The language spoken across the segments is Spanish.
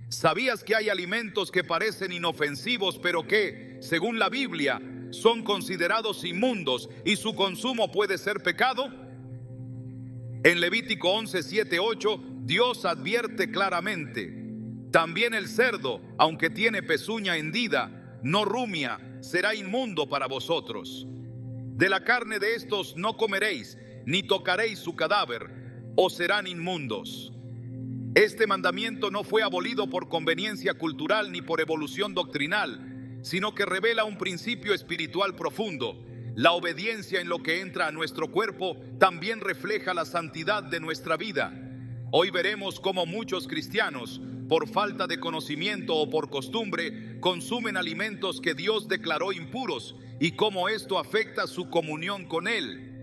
¿Sabías que hay alimentos que parecen inofensivos, pero que, según la Biblia, son considerados inmundos y su consumo puede ser pecado? En Levítico 11, 7, 8, Dios advierte claramente: también el cerdo, aunque tiene pezuña hendida, no rumia, será inmundo para vosotros. De la carne de estos no comeréis, ni tocaréis su cadáver, o serán inmundos. Este mandamiento no fue abolido por conveniencia cultural ni por evolución doctrinal, sino que revela un principio espiritual profundo. La obediencia en lo que entra a nuestro cuerpo también refleja la santidad de nuestra vida. Hoy veremos cómo muchos cristianos, por falta de conocimiento o por costumbre, consumen alimentos que Dios declaró impuros y cómo esto afecta su comunión con Él.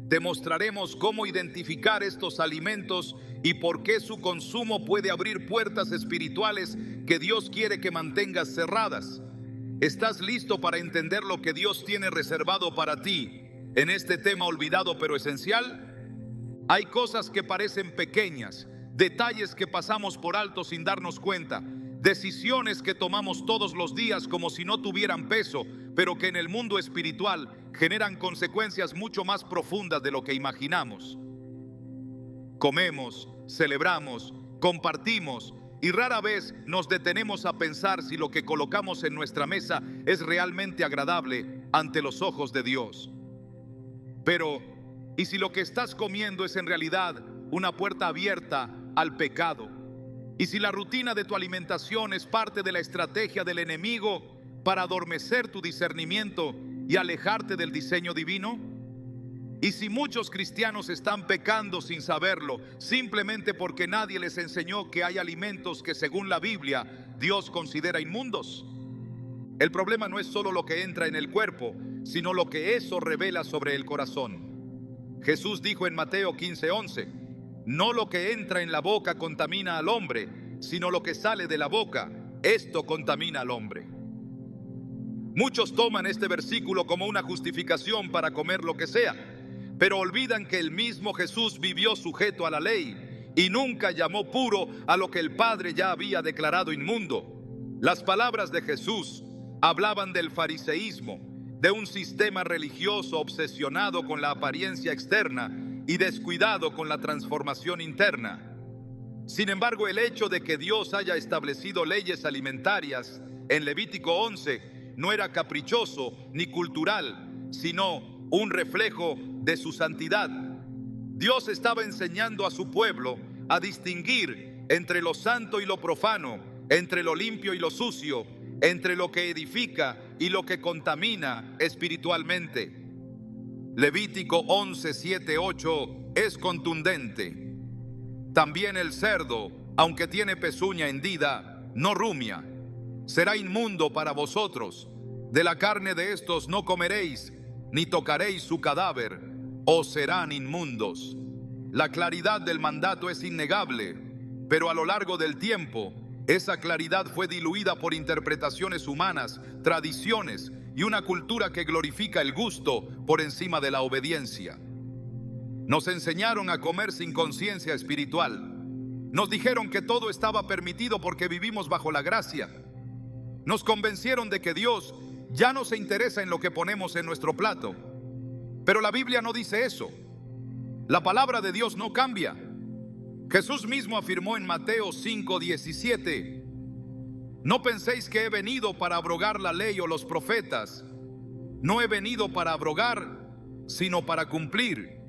Demostraremos cómo identificar estos alimentos y por qué su consumo puede abrir puertas espirituales que Dios quiere que mantengas cerradas. ¿Estás listo para entender lo que Dios tiene reservado para ti en este tema olvidado pero esencial? Hay cosas que parecen pequeñas, detalles que pasamos por alto sin darnos cuenta, decisiones que tomamos todos los días como si no tuvieran peso, pero que en el mundo espiritual generan consecuencias mucho más profundas de lo que imaginamos. Comemos, celebramos, compartimos y rara vez nos detenemos a pensar si lo que colocamos en nuestra mesa es realmente agradable ante los ojos de Dios. Pero, ¿y si lo que estás comiendo es en realidad una puerta abierta al pecado? ¿Y si la rutina de tu alimentación es parte de la estrategia del enemigo para adormecer tu discernimiento y alejarte del diseño divino? ¿Y si muchos cristianos están pecando sin saberlo, simplemente porque nadie les enseñó que hay alimentos que según la Biblia Dios considera inmundos? El problema no es solo lo que entra en el cuerpo, sino lo que eso revela sobre el corazón. Jesús dijo en Mateo 15:11: no lo que entra en la boca contamina al hombre, sino lo que sale de la boca, esto contamina al hombre. Muchos toman este versículo como una justificación para comer lo que sea, pero olvidan que el mismo Jesús vivió sujeto a la ley y nunca llamó puro a lo que el Padre ya había declarado inmundo. Las palabras de Jesús hablaban del fariseísmo, de un sistema religioso obsesionado con la apariencia externa y descuidado con la transformación interna. Sin embargo, el hecho de que Dios haya establecido leyes alimentarias en Levítico 11 no era caprichoso ni cultural, sino un reflejo de su santidad. Dios estaba enseñando a su pueblo a distinguir entre lo santo y lo profano, entre lo limpio y lo sucio, entre lo que edifica y lo que contamina espiritualmente. Levítico 11, 7, 8 es contundente. También el cerdo, aunque tiene pezuña hendida, no rumia, será inmundo para vosotros. De la carne de estos no comeréis, ni tocaréis su cadáver, o serán inmundos. La claridad del mandato es innegable, pero a lo largo del tiempo, esa claridad fue diluida por interpretaciones humanas, tradiciones y una cultura que glorifica el gusto por encima de la obediencia. Nos enseñaron a comer sin conciencia espiritual. Nos dijeron que todo estaba permitido porque vivimos bajo la gracia. Nos convencieron de que Dios ya no se interesa en lo que ponemos en nuestro plato. Pero la Biblia no dice eso. La palabra de Dios no cambia. Jesús mismo afirmó en Mateo 5:17: no penséis que he venido para abrogar la ley o los profetas. No he venido para abrogar, sino para cumplir.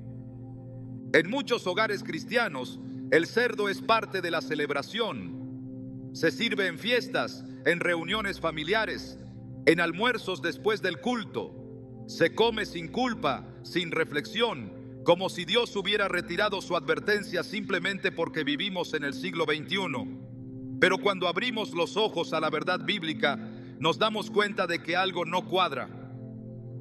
En muchos hogares cristianos, el cerdo es parte de la celebración. Se sirve en fiestas, en reuniones familiares, en almuerzos después del culto. Se come sin culpa, sin reflexión, como si Dios hubiera retirado su advertencia simplemente porque vivimos en el siglo XXI. Pero cuando abrimos los ojos a la verdad bíblica, nos damos cuenta de que algo no cuadra.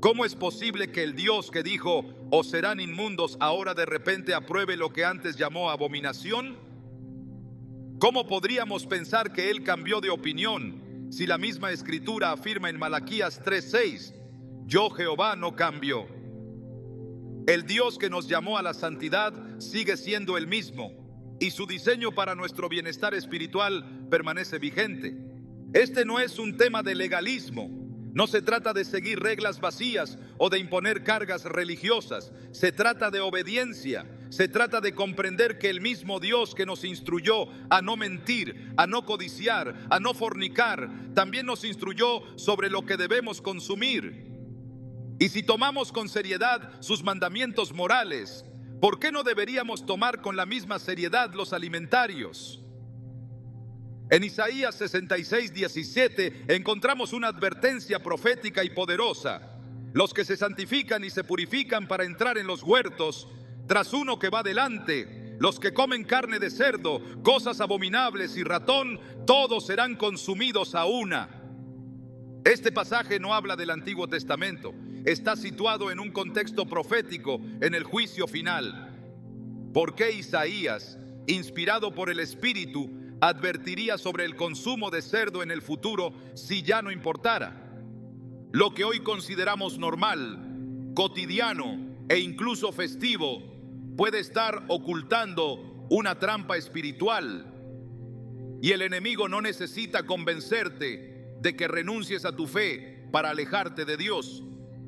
¿Cómo es posible que el Dios que dijo, os serán inmundos, ahora de repente apruebe lo que antes llamó abominación? ¿Cómo podríamos pensar que Él cambió de opinión si la misma Escritura afirma en Malaquías 3:6, yo Jehová no cambio? El Dios que nos llamó a la santidad sigue siendo el mismo, y su diseño para nuestro bienestar espiritual permanece vigente. Este no es un tema de legalismo. No se trata de seguir reglas vacías o de imponer cargas religiosas. Se trata de obediencia. Se trata de comprender que el mismo Dios que nos instruyó a no mentir, a no codiciar, a no fornicar, también nos instruyó sobre lo que debemos consumir. Y si tomamos con seriedad sus mandamientos morales, ¿por qué no deberíamos tomar con la misma seriedad los alimentarios? En Isaías 66:17 encontramos una advertencia profética y poderosa. Los que se santifican y se purifican para entrar en los huertos, tras uno que va delante, los que comen carne de cerdo, cosas abominables y ratón, todos serán consumidos a una. Este pasaje no habla del Antiguo Testamento. Está situado en un contexto profético en el juicio final. ¿Por qué Isaías, inspirado por el Espíritu, advertiría sobre el consumo de cerdo en el futuro si ya no importara? Lo que hoy consideramos normal, cotidiano e incluso festivo puede estar ocultando una trampa espiritual. Y el enemigo no necesita convencerte de que renuncies a tu fe para alejarte de Dios.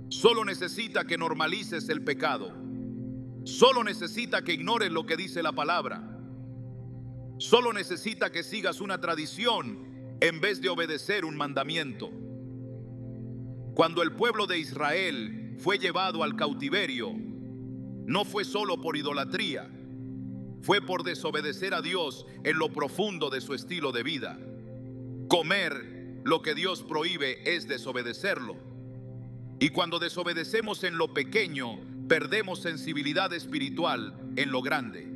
Solo necesita que normalices el pecado. Solo necesita que ignores lo que dice la palabra. Solo necesita que sigas una tradición en vez de obedecer un mandamiento. Cuando el pueblo de Israel fue llevado al cautiverio, no fue solo por idolatría, fue por desobedecer a Dios en lo profundo de su estilo de vida. Comer lo que Dios prohíbe es desobedecerlo. Y cuando desobedecemos en lo pequeño, perdemos sensibilidad espiritual en lo grande.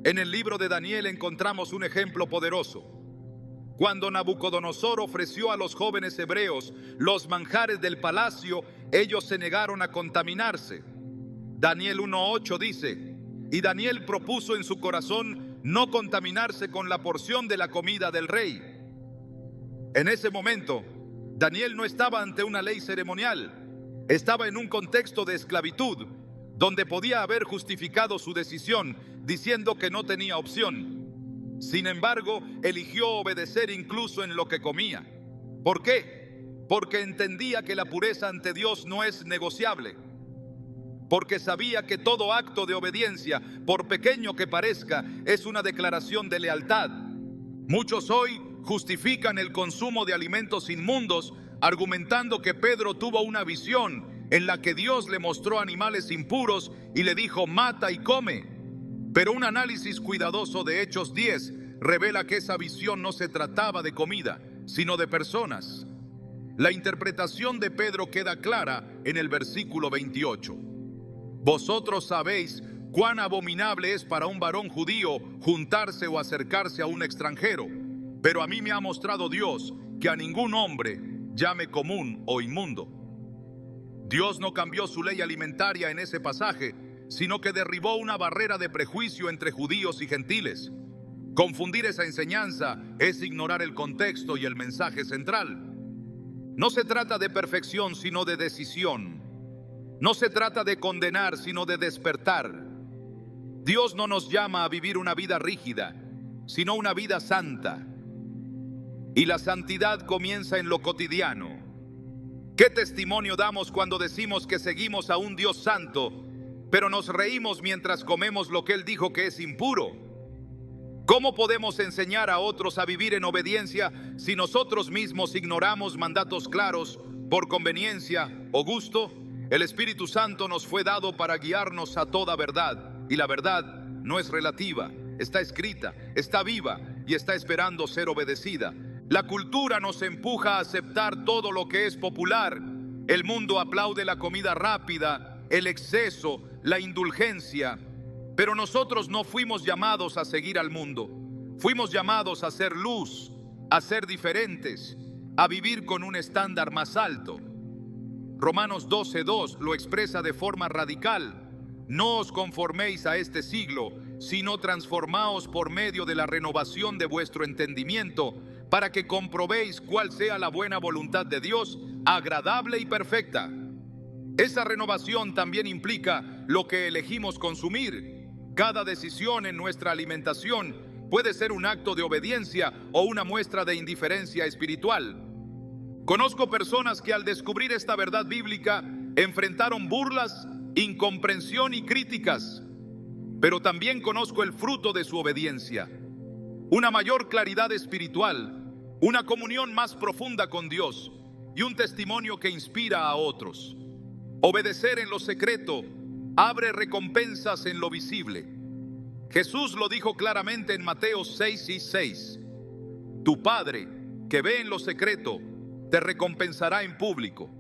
En el libro de Daniel encontramos un ejemplo poderoso. Cuando Nabucodonosor ofreció a los jóvenes hebreos los manjares del palacio, ellos se negaron a contaminarse. Daniel 1:8 dice: y Daniel propuso en su corazón no contaminarse con la porción de la comida del rey. En ese momento, Daniel no estaba ante una ley ceremonial, estaba en un contexto de esclavitud, donde podía haber justificado su decisión diciendo que no tenía opción. Sin embargo, eligió obedecer incluso en lo que comía. ¿Por qué? Porque entendía que la pureza ante Dios no es negociable. Porque sabía que todo acto de obediencia, por pequeño que parezca, es una declaración de lealtad. Muchos hoy justifican el consumo de alimentos inmundos argumentando que Pedro tuvo una visión en la que Dios le mostró animales impuros y le dijo: mata y come. Pero un análisis cuidadoso de Hechos 10 revela que esa visión no se trataba de comida, sino de personas. La interpretación de Pedro queda clara en el versículo 28. Vosotros sabéis cuán abominable es para un varón judío juntarse o acercarse a un extranjero, pero a mí me ha mostrado Dios que a ningún hombre llame común o inmundo. Dios no cambió su ley alimentaria en ese pasaje, sino que derribó una barrera de prejuicio entre judíos y gentiles. Confundir esa enseñanza es ignorar el contexto y el mensaje central. No se trata de perfección, sino de decisión. No se trata de condenar, sino de despertar. Dios no nos llama a vivir una vida rígida, sino una vida santa. Y la santidad comienza en lo cotidiano. ¿Qué testimonio damos cuando decimos que seguimos a un Dios santo, pero nos reímos mientras comemos lo que Él dijo que es impuro? ¿Cómo podemos enseñar a otros a vivir en obediencia si nosotros mismos ignoramos mandatos claros por conveniencia o gusto? El Espíritu Santo nos fue dado para guiarnos a toda verdad, y la verdad no es relativa, está escrita, está viva y está esperando ser obedecida. La cultura nos empuja a aceptar todo lo que es popular. El mundo aplaude la comida rápida, el exceso, la indulgencia. Pero nosotros no fuimos llamados a seguir al mundo. Fuimos llamados a ser luz, a ser diferentes, a vivir con un estándar más alto. Romanos 12:2 lo expresa de forma radical. No os conforméis a este siglo, sino transformaos por medio de la renovación de vuestro entendimiento, para que comprobéis cuál sea la buena voluntad de Dios, agradable y perfecta. Esa renovación también implica lo que elegimos consumir. Cada decisión en nuestra alimentación puede ser un acto de obediencia o una muestra de indiferencia espiritual. Conozco personas que al descubrir esta verdad bíblica enfrentaron burlas, incomprensión y críticas, pero también conozco el fruto de su obediencia: una mayor claridad espiritual, una comunión más profunda con Dios y un testimonio que inspira a otros. Obedecer en lo secreto abre recompensas en lo visible. Jesús lo dijo claramente en Mateo 6:6. Tu Padre, que ve en lo secreto, te recompensará en público.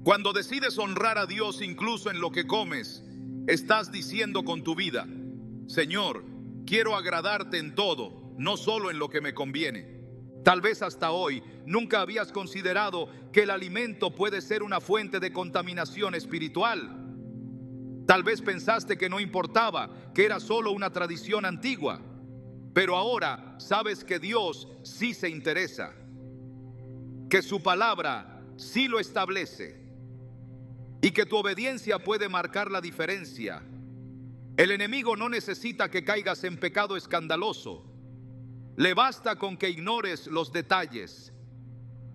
Cuando decides honrar a Dios incluso en lo que comes, estás diciendo con tu vida: Señor, quiero agradarte en todo, no solo en lo que me conviene. Tal vez hasta hoy nunca habías considerado que el alimento puede ser una fuente de contaminación espiritual. Tal vez pensaste que no importaba, que era solo una tradición antigua. Pero ahora sabes que Dios sí se interesa, que su palabra sí lo establece y que tu obediencia puede marcar la diferencia. El enemigo no necesita que caigas en pecado escandaloso. Le basta con que ignores los detalles.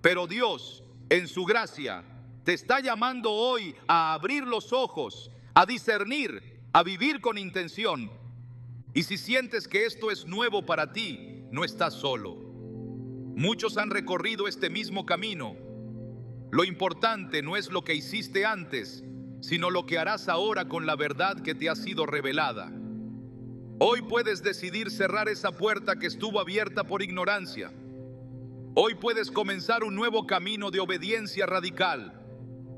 Pero Dios, en su gracia, te está llamando hoy a abrir los ojos, a discernir, a vivir con intención. Y si sientes que esto es nuevo para ti, no estás solo. Muchos han recorrido este mismo camino. Lo importante no es lo que hiciste antes, sino lo que harás ahora con la verdad que te ha sido revelada. Hoy puedes decidir cerrar esa puerta que estuvo abierta por ignorancia. Hoy puedes comenzar un nuevo camino de obediencia radical.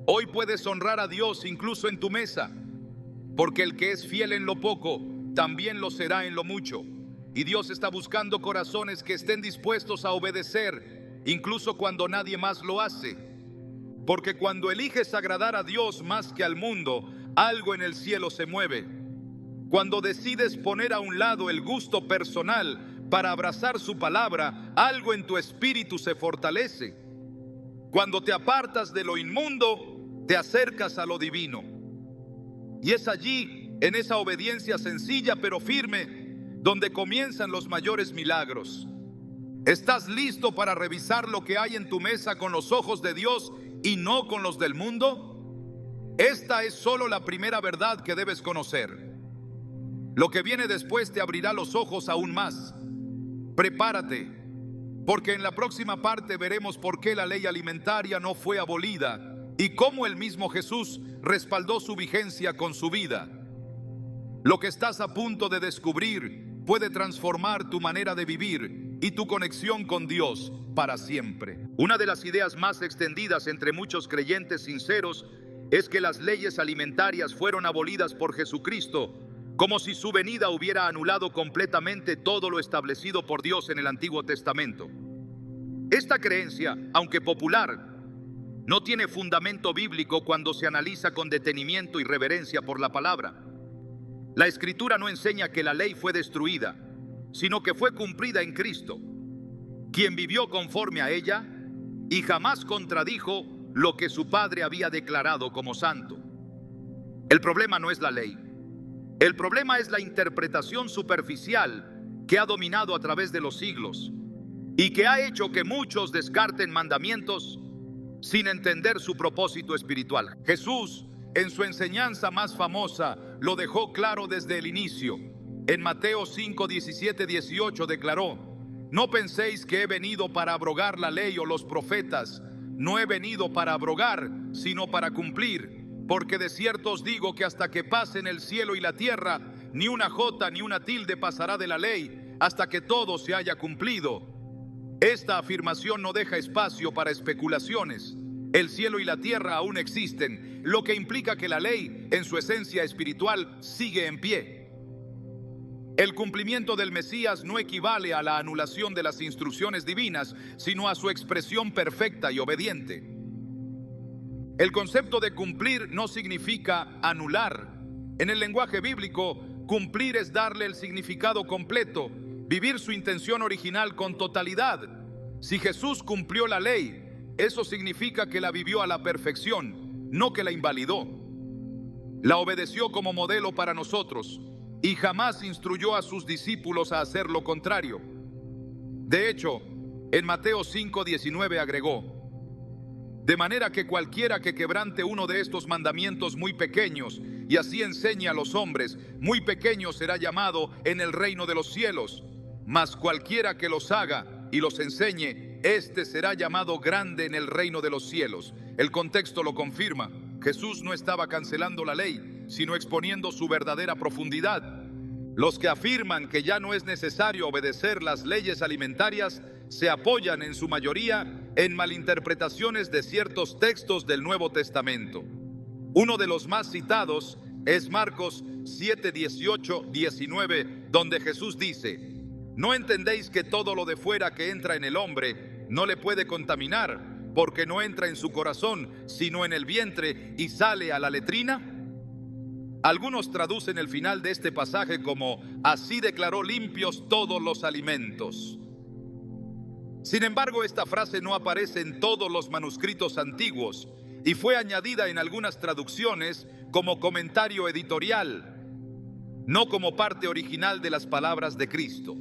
Hoy puedes honrar a Dios incluso en tu mesa, porque el que es fiel en lo poco, también lo será en lo mucho. Y Dios está buscando corazones que estén dispuestos a obedecer, incluso cuando nadie más lo hace. Porque cuando eliges agradar a Dios más que al mundo, algo en el cielo se mueve. Cuando decides poner a un lado el gusto personal para abrazar su palabra, algo en tu espíritu se fortalece. Cuando te apartas de lo inmundo, te acercas a lo divino. Y es allí, en esa obediencia sencilla pero firme, donde comienzan los mayores milagros. ¿Estás listo para revisar lo que hay en tu mesa con los ojos de Dios y no con los del mundo? Esta es solo la primera verdad que debes conocer. Lo que viene después te abrirá los ojos aún más. Prepárate, porque en la próxima parte veremos por qué la ley alimentaria no fue abolida y cómo el mismo Jesús respaldó su vigencia con su vida. Lo que estás a punto de descubrir puede transformar tu manera de vivir y tu conexión con Dios para siempre. Una de las ideas más extendidas entre muchos creyentes sinceros es que las leyes alimentarias fueron abolidas por Jesucristo, como si su venida hubiera anulado completamente todo lo establecido por Dios en el Antiguo Testamento. Esta creencia, aunque popular, no tiene fundamento bíblico cuando se analiza con detenimiento y reverencia por la palabra. La Escritura no enseña que la ley fue destruida, sino que fue cumplida en Cristo, quien vivió conforme a ella y jamás contradijo lo que su Padre había declarado como santo. El problema no es la ley. El problema es la interpretación superficial que ha dominado a través de los siglos y que ha hecho que muchos descarten mandamientos sin entender su propósito espiritual. Jesús, en su enseñanza más famosa, lo dejó claro desde el inicio. En Mateo 5, 17, 18 declaró: no penséis que he venido para abrogar la ley o los profetas. No he venido para abrogar, sino para cumplir. Porque de cierto os digo que hasta que pasen el cielo y la tierra, ni una jota ni una tilde pasará de la ley, hasta que todo se haya cumplido. Esta afirmación no deja espacio para especulaciones. El cielo y la tierra aún existen, lo que implica que la ley, en su esencia espiritual, sigue en pie. El cumplimiento del Mesías no equivale a la anulación de las instrucciones divinas, sino a su expresión perfecta y obediente. El concepto de cumplir no significa anular. En el lenguaje bíblico, cumplir es darle el significado completo, vivir su intención original con totalidad. Si Jesús cumplió la ley, eso significa que la vivió a la perfección, no que la invalidó. La obedeció como modelo para nosotros. y jamás instruyó a sus discípulos a hacer lo contrario. De hecho, en Mateo 5:19 agregó: de manera que cualquiera que quebrante uno de estos mandamientos muy pequeños y así enseñe a los hombres, muy pequeño será llamado en el reino de los cielos. Mas cualquiera que los haga y los enseñe, éste será llamado grande en el reino de los cielos. El contexto lo confirma. Jesús no estaba cancelando la ley, sino exponiendo su verdadera profundidad. Los que afirman que ya no es necesario obedecer las leyes alimentarias se apoyan en su mayoría en malinterpretaciones de ciertos textos del Nuevo Testamento. Uno de los más citados es Marcos 7, 18, 19, donde Jesús dice: ¿no entendéis que todo lo de fuera que entra en el hombre no le puede contaminar, porque no entra en su corazón, sino en el vientre y sale a la letrina? Algunos traducen el final de este pasaje como: así declaró limpios todos los alimentos. Sin embargo, esta frase no aparece en todos los manuscritos antiguos y fue añadida en algunas traducciones como comentario editorial, no como parte original de las palabras de Cristo.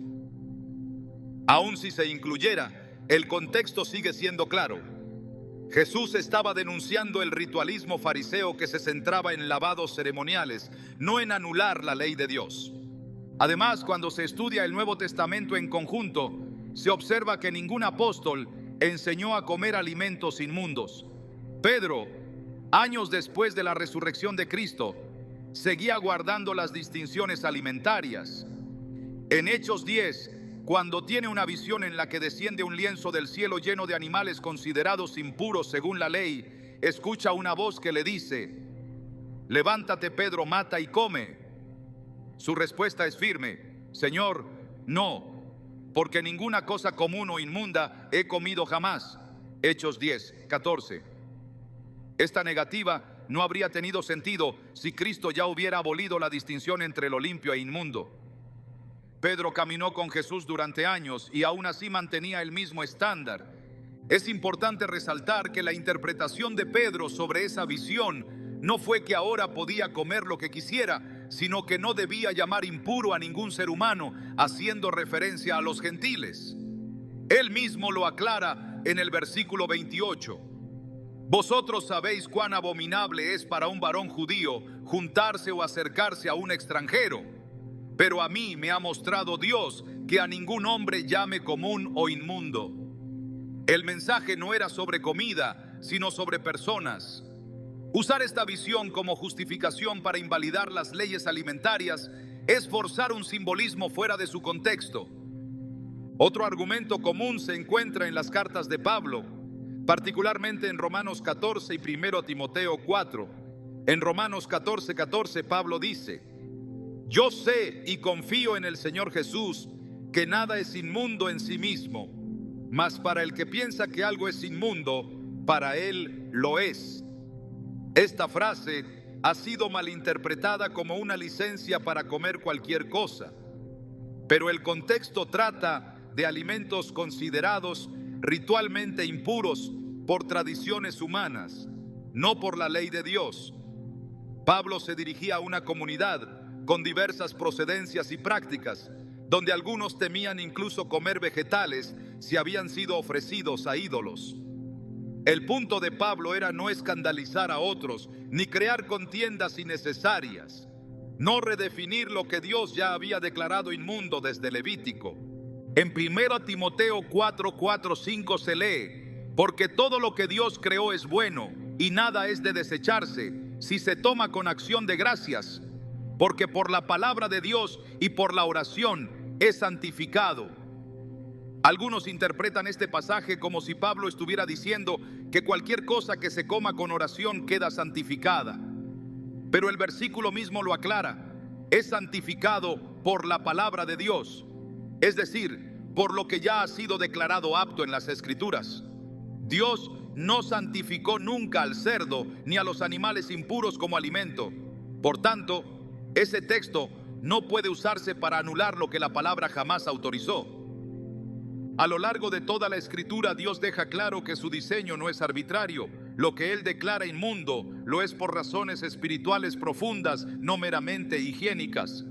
Aun si se incluyera, el contexto sigue siendo claro. Jesús estaba denunciando el ritualismo fariseo que se centraba en lavados ceremoniales, no en anular la ley de Dios. Además, cuando se estudia el Nuevo Testamento en conjunto, se observa que ningún apóstol enseñó a comer alimentos inmundos. Pedro, años después de la resurrección de Cristo, seguía guardando las distinciones alimentarias. En Hechos 10, cuando tiene una visión en la que desciende un lienzo del cielo lleno de animales considerados impuros según la ley, escucha una voz que le dice: levántate, Pedro, mata y come. Su respuesta es firme: Señor, no, porque ninguna cosa común o inmunda he comido jamás. Hechos 10, 14. Esta negativa no habría tenido sentido si Cristo ya hubiera abolido la distinción entre lo limpio e inmundo. Pedro caminó con Jesús durante años y aún así mantenía el mismo estándar. Es importante resaltar que la interpretación de Pedro sobre esa visión no fue que ahora podía comer lo que quisiera, sino que no debía llamar impuro a ningún ser humano, haciendo referencia a los gentiles. Él mismo lo aclara en el versículo 28. Vosotros sabéis cuán abominable es para un varón judío juntarse o acercarse a un extranjero. Pero a mí me ha mostrado Dios que a ningún hombre llame común o inmundo. El mensaje no era sobre comida, sino sobre personas. Usar esta visión como justificación para invalidar las leyes alimentarias es forzar un simbolismo fuera de su contexto. Otro argumento común se encuentra en las cartas de Pablo, particularmente en Romanos 14 y 1 Timoteo 4. En Romanos 14:14 Pablo dice: yo sé y confío en el Señor Jesús que nada es inmundo en sí mismo, mas para el que piensa que algo es inmundo, para él lo es. Esta frase ha sido malinterpretada como una licencia para comer cualquier cosa, pero el contexto trata de alimentos considerados ritualmente impuros por tradiciones humanas, no por la ley de Dios. Pablo se dirigía a una comunidad con diversas procedencias y prácticas, donde algunos temían incluso comer vegetales si habían sido ofrecidos a ídolos. El punto de Pablo era no escandalizar a otros, ni crear contiendas innecesarias, no redefinir lo que Dios ya había declarado inmundo desde Levítico. En 1 Timoteo 4, 4, 5 se lee: porque todo lo que Dios creó es bueno, y nada es de desecharse, si se toma con acción de gracias, porque por la palabra de Dios y por la oración es santificado. Algunos interpretan este pasaje como si Pablo estuviera diciendo que cualquier cosa que se coma con oración queda santificada. Pero el versículo mismo lo aclara: es santificado por la palabra de Dios, es decir, por lo que ya ha sido declarado apto en las Escrituras. Dios no santificó nunca al cerdo ni a los animales impuros como alimento. Por tanto, ese texto no puede usarse para anular lo que la palabra jamás autorizó. A lo largo de toda la Escritura, Dios deja claro que su diseño no es arbitrario. Lo que Él declara inmundo lo es por razones espirituales profundas, no meramente higiénicas.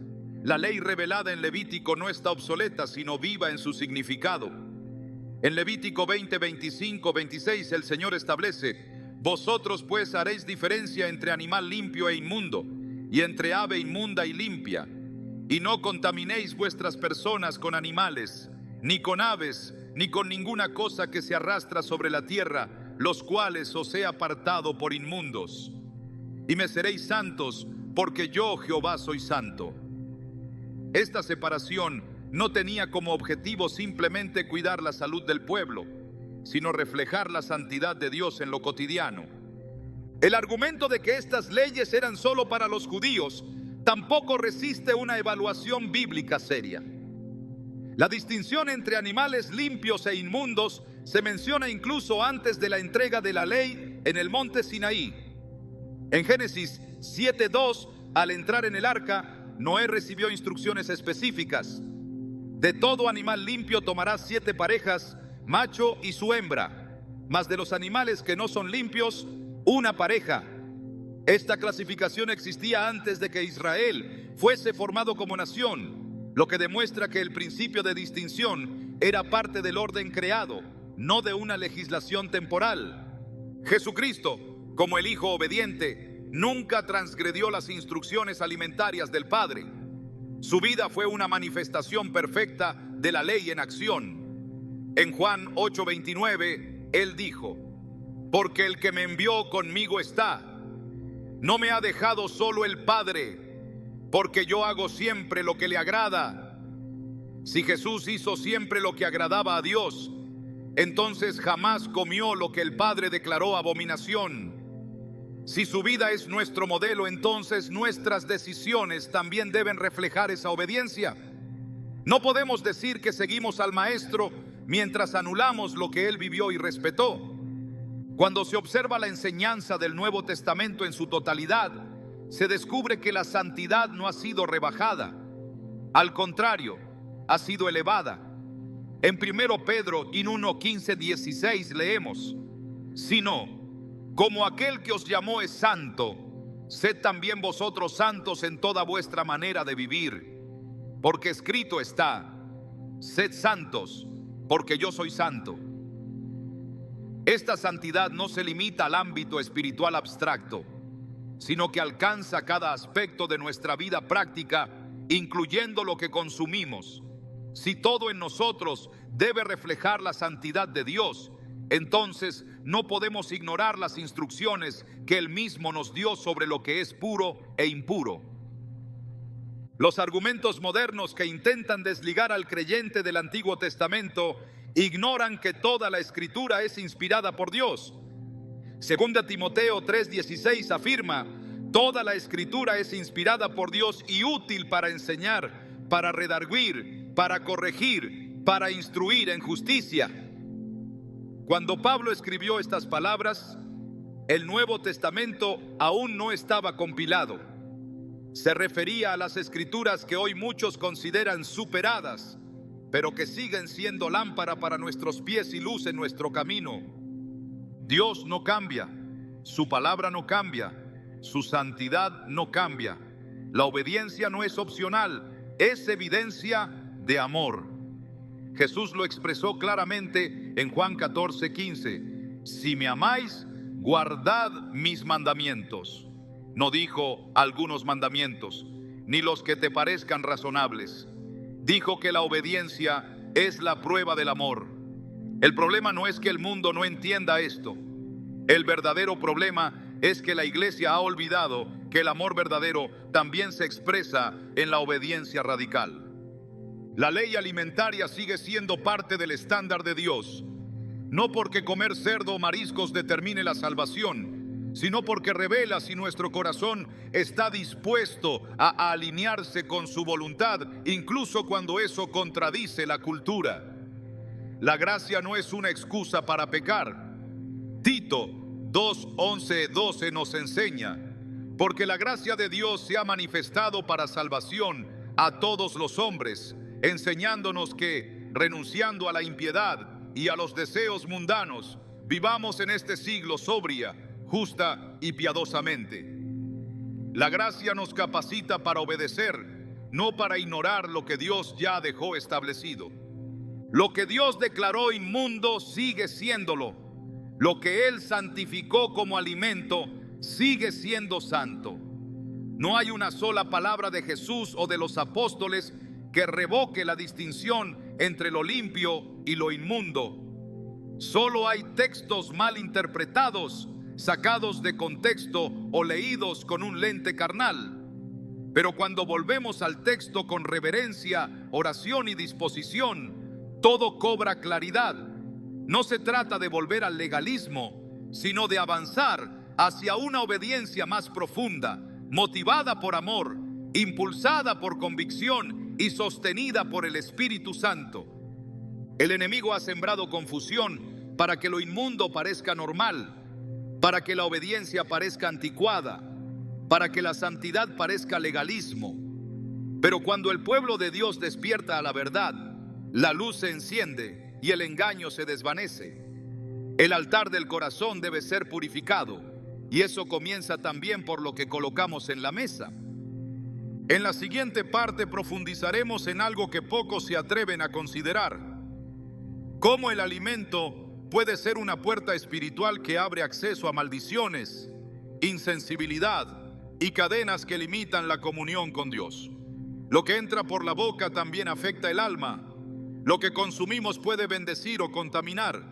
la ley revelada en Levítico no está obsoleta, sino viva en su significado. En Levítico 20, 25, 26 el Señor establece: vosotros pues haréis diferencia entre animal limpio e inmundo, y entre ave inmunda y limpia, y no contaminéis vuestras personas con animales, ni con aves, ni con ninguna cosa que se arrastra sobre la tierra, los cuales os he apartado por inmundos. Y me seréis santos, porque yo Jehová soy santo. Esta separación no tenía como objetivo simplemente cuidar la salud del pueblo, sino reflejar la santidad de Dios en lo cotidiano. El argumento de que estas leyes eran solo para los judíos tampoco resiste una evaluación bíblica seria. La distinción entre animales limpios e inmundos se menciona incluso antes de la entrega de la ley en el monte Sinaí. En Génesis 7:2, al entrar en el arca, Noé recibió instrucciones específicas. De todo animal limpio tomarás 7 parejas, macho y su hembra, mas de los animales que no son limpios, una pareja. Esta clasificación existía antes de que Israel fuese formado como nación, lo que demuestra que el principio de distinción era parte del orden creado, no de una legislación temporal. Jesucristo, como el Hijo obediente, nunca transgredió las instrucciones alimentarias del Padre. Su vida fue una manifestación perfecta de la ley en acción. En Juan 8:29, Él dijo: porque el que me envió conmigo está. No me ha dejado solo el Padre, porque yo hago siempre lo que le agrada. Si Jesús hizo siempre lo que agradaba a Dios, entonces jamás comió lo que el Padre declaró abominación. Si su vida es nuestro modelo, entonces nuestras decisiones también deben reflejar esa obediencia. No podemos decir que seguimos al Maestro mientras anulamos lo que Él vivió y respetó. Cuando se observa la enseñanza del Nuevo Testamento en su totalidad, se descubre que la santidad no ha sido rebajada. Al contrario, ha sido elevada. En 1 Pedro 1, 15, 16 leemos: sino, como aquel que os llamó es santo, sed también vosotros santos en toda vuestra manera de vivir. Porque escrito está: sed santos, porque yo soy santo. Esta santidad no se limita al ámbito espiritual abstracto, sino que alcanza cada aspecto de nuestra vida práctica, incluyendo lo que consumimos. Si todo en nosotros debe reflejar la santidad de Dios, entonces no podemos ignorar las instrucciones que Él mismo nos dio sobre lo que es puro e impuro. Los argumentos modernos que intentan desligar al creyente del Antiguo Testamento ignoran que toda la Escritura es inspirada por Dios. Segunda Timoteo 3:16 afirma: toda la Escritura es inspirada por Dios y útil para enseñar, para redarguir, para corregir, para instruir en justicia. Cuando Pablo escribió estas palabras, el Nuevo Testamento aún no estaba compilado. Se refería a las Escrituras que hoy muchos consideran superadas, pero que siguen siendo lámpara para nuestros pies y luz en nuestro camino. Dios no cambia, su palabra no cambia, su santidad no cambia. La obediencia no es opcional, es evidencia de amor. Jesús lo expresó claramente en Juan 14:15: si me amáis, guardad mis mandamientos. No dijo algunos mandamientos, ni los que te parezcan razonables. Dijo que la obediencia es la prueba del amor. El problema no es que el mundo no entienda esto. El verdadero problema es que la iglesia ha olvidado que el amor verdadero también se expresa en la obediencia radical. La ley alimentaria sigue siendo parte del estándar de Dios, no porque comer cerdo o mariscos determine la salvación, sino porque revela si nuestro corazón está dispuesto a alinearse con su voluntad, incluso cuando eso contradice la cultura. La gracia no es una excusa para pecar. Tito 2:11-12 nos enseña: porque la gracia de Dios se ha manifestado para salvación a todos los hombres, enseñándonos que, renunciando a la impiedad y a los deseos mundanos, vivamos en este siglo sobria, justa y piadosamente. La gracia nos capacita para obedecer, no para ignorar lo que Dios ya dejó establecido. Lo que Dios declaró inmundo sigue siéndolo. Lo que Él santificó como alimento sigue siendo santo. No hay una sola palabra de Jesús o de los apóstoles que revoque la distinción entre lo limpio y lo inmundo. Solo hay textos mal interpretados, sacados de contexto o leídos con un lente carnal. Pero cuando volvemos al texto con reverencia, oración y disposición, todo cobra claridad. No se trata de volver al legalismo, sino de avanzar hacia una obediencia más profunda, motivada por amor, impulsada por convicción y sostenida por el Espíritu Santo. El enemigo ha sembrado confusión para que lo inmundo parezca normal, para que la obediencia parezca anticuada, para que la santidad parezca legalismo. Pero cuando el pueblo de Dios despierta a la verdad, la luz se enciende y el engaño se desvanece. El altar del corazón debe ser purificado, y eso comienza también por lo que colocamos en la mesa. En la siguiente parte profundizaremos en algo que pocos se atreven a considerar: cómo el alimento puede ser una puerta espiritual que abre acceso a maldiciones, insensibilidad y cadenas que limitan la comunión con Dios. Lo que entra por la boca también afecta el alma. Lo que consumimos puede bendecir o contaminar.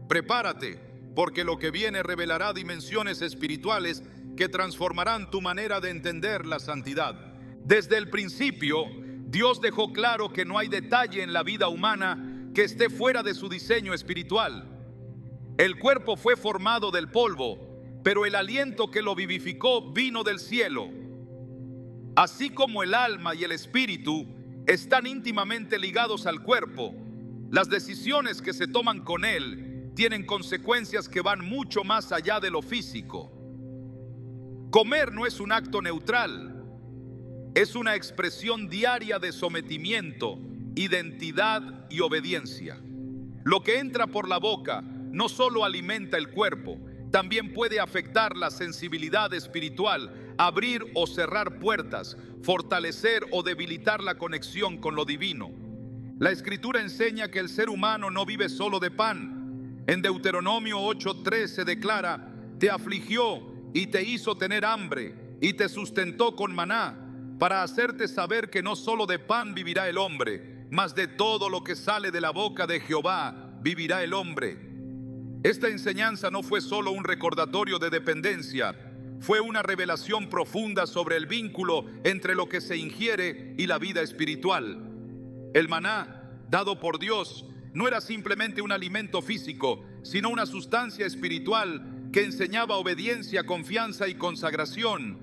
Prepárate, porque lo que viene revelará dimensiones espirituales que transformarán tu manera de entender la santidad. Desde el principio, Dios dejó claro que no hay detalle en la vida humana que esté fuera de su diseño espiritual. El cuerpo fue formado del polvo, pero el aliento que lo vivificó vino del cielo. Así como el alma y el espíritu están íntimamente ligados al cuerpo, las decisiones que se toman con él tienen consecuencias que van mucho más allá de lo físico. Comer no es un acto neutral, es una expresión diaria de sometimiento, identidad y obediencia. Lo que entra por la boca no solo alimenta el cuerpo, también puede afectar la sensibilidad espiritual, abrir o cerrar puertas, fortalecer o debilitar la conexión con lo divino. La Escritura enseña que el ser humano no vive solo de pan. En Deuteronomio 8:3 se declara: te afligió y te hizo tener hambre y te sustentó con maná, para hacerte saber que no solo de pan vivirá el hombre, mas de todo lo que sale de la boca de Jehová vivirá el hombre. Esta enseñanza no fue solo un recordatorio de dependencia, fue una revelación profunda sobre el vínculo entre lo que se ingiere y la vida espiritual. El maná, dado por Dios, no era simplemente un alimento físico, sino una sustancia espiritual que enseñaba obediencia, confianza y consagración.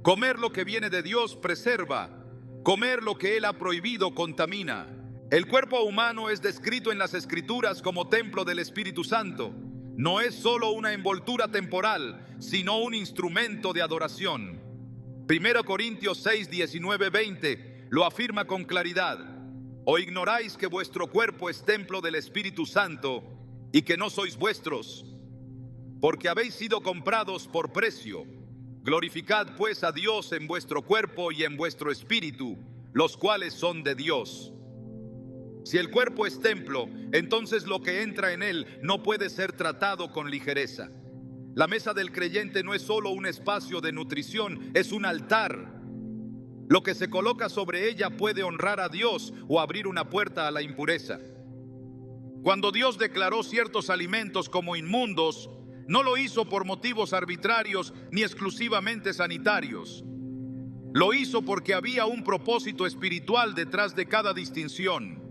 Comer lo que viene de Dios preserva, comer lo que Él ha prohibido contamina. El cuerpo humano es descrito en las Escrituras como templo del Espíritu Santo. No es solo una envoltura temporal, sino un instrumento de adoración. 1 Corintios 6, 19, 20 lo afirma con claridad: ¿o ignoráis que vuestro cuerpo es templo del Espíritu Santo y que no sois vuestros? Porque habéis sido comprados por precio. Glorificad pues a Dios en vuestro cuerpo y en vuestro espíritu, los cuales son de Dios. Si el cuerpo es templo, entonces lo que entra en él no puede ser tratado con ligereza. La mesa del creyente no es solo un espacio de nutrición, es un altar. Lo que se coloca sobre ella puede honrar a Dios o abrir una puerta a la impureza. Cuando Dios declaró ciertos alimentos como inmundos, no lo hizo por motivos arbitrarios ni exclusivamente sanitarios. Lo hizo porque había un propósito espiritual detrás de cada distinción.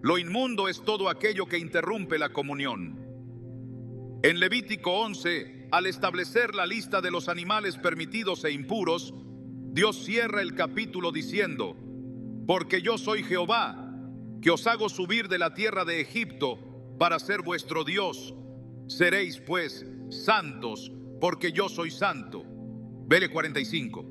Lo inmundo es todo aquello que interrumpe la comunión. En Levítico 11, al establecer la lista de los animales permitidos e impuros, Dios cierra el capítulo diciendo: porque yo soy Jehová, que os hago subir de la tierra de Egipto para ser vuestro Dios. Seréis pues santos, porque yo soy santo. Vele 45.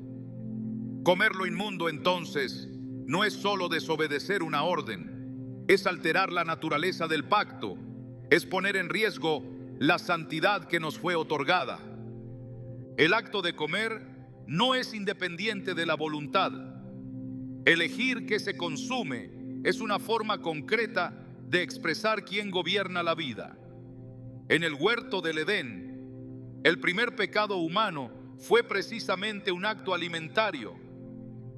Comer lo inmundo entonces no es solo desobedecer una orden, es alterar la naturaleza del pacto, es poner en riesgo la santidad que nos fue otorgada. El acto de comer no es independiente de la voluntad. Elegir qué se consume es una forma concreta de expresar quién gobierna la vida. En el huerto del Edén, el primer pecado humano fue precisamente un acto alimentario.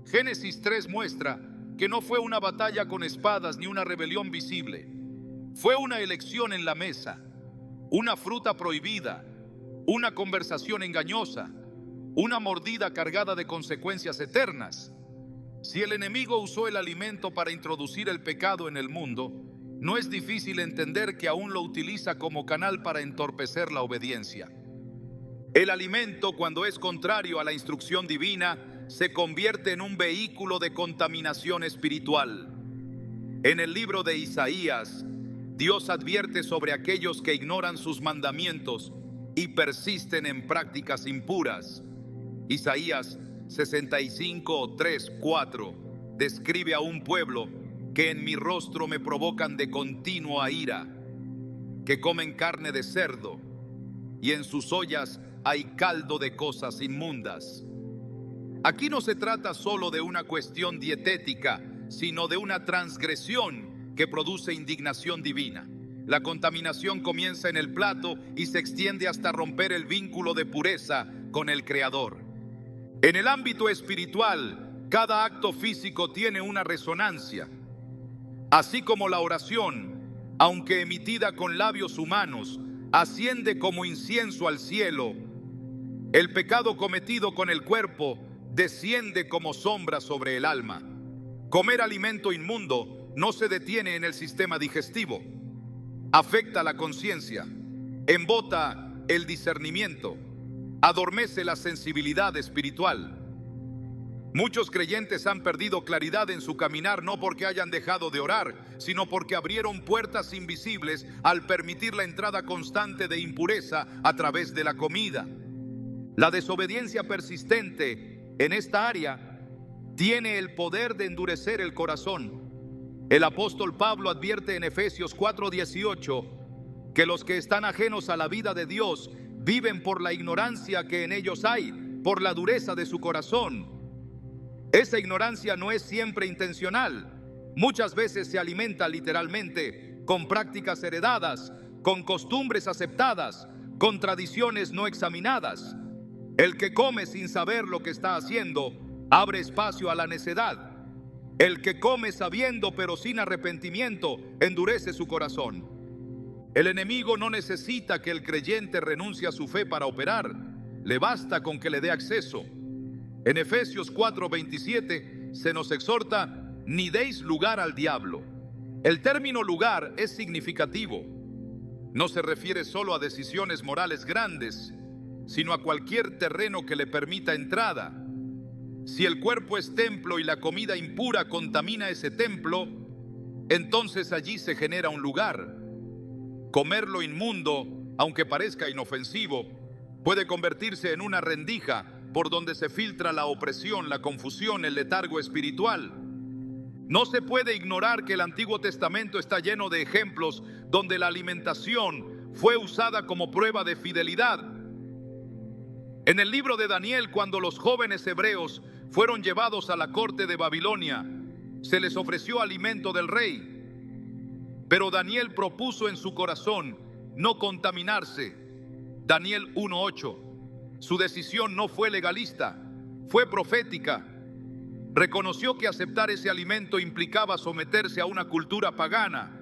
Génesis 3 muestra que no fue una batalla con espadas ni una rebelión visible. Fue una elección en la mesa, una fruta prohibida, una conversación engañosa, una mordida cargada de consecuencias eternas. Si el enemigo usó el alimento para introducir el pecado en el mundo, no es difícil entender que aún lo utiliza como canal para entorpecer la obediencia. El alimento, cuando es contrario a la instrucción divina, se convierte en un vehículo de contaminación espiritual. En el libro de Isaías, Dios advierte sobre aquellos que ignoran sus mandamientos y persisten en prácticas impuras. Isaías 65, 3, 4 describe a un pueblo que en mi rostro me provocan de continua ira, que comen carne de cerdo y en sus ollas hay caldo de cosas inmundas. Aquí no se trata solo de una cuestión dietética, sino de una transgresión que produce indignación divina. La contaminación comienza en el plato y se extiende hasta romper el vínculo de pureza con el Creador. En el ámbito espiritual, cada acto físico tiene una resonancia. Así como la oración, aunque emitida con labios humanos, asciende como incienso al cielo, el pecado cometido con el cuerpo desciende como sombra sobre el alma. Comer alimento inmundo no se detiene en el sistema digestivo. Afecta la conciencia, embota el discernimiento, adormece la sensibilidad espiritual. Muchos creyentes han perdido claridad en su caminar no porque hayan dejado de orar, sino porque abrieron puertas invisibles al permitir la entrada constante de impureza a través de la comida. La desobediencia persistente en esta área tiene el poder de endurecer el corazón. El apóstol Pablo advierte en Efesios 4:18 que los que están ajenos a la vida de Dios viven por la ignorancia que en ellos hay, por la dureza de su corazón. Esa ignorancia no es siempre intencional. Muchas veces se alimenta literalmente con prácticas heredadas, con costumbres aceptadas, con tradiciones no examinadas. El que come sin saber lo que está haciendo abre espacio a la necedad. El que come sabiendo pero sin arrepentimiento endurece su corazón. El enemigo no necesita que el creyente renuncie a su fe para operar. Le basta con que le dé acceso. En Efesios 4:27 se nos exhorta: ni deis lugar al diablo. El término lugar es significativo. No se refiere solo a decisiones morales grandes, sino a cualquier terreno que le permita entrada. Si el cuerpo es templo y la comida impura contamina ese templo, entonces allí se genera un lugar. Comer lo inmundo, aunque parezca inofensivo, puede convertirse en una rendija por donde se filtra la opresión, la confusión, el letargo espiritual. No se puede ignorar que el Antiguo Testamento está lleno de ejemplos donde la alimentación fue usada como prueba de fidelidad. En el libro de Daniel, cuando los jóvenes hebreos fueron llevados a la corte de Babilonia, se les ofreció alimento del rey. Pero Daniel propuso en su corazón no contaminarse. Daniel 1:8. Su decisión no fue legalista, fue profética. Reconoció que aceptar ese alimento implicaba someterse a una cultura pagana,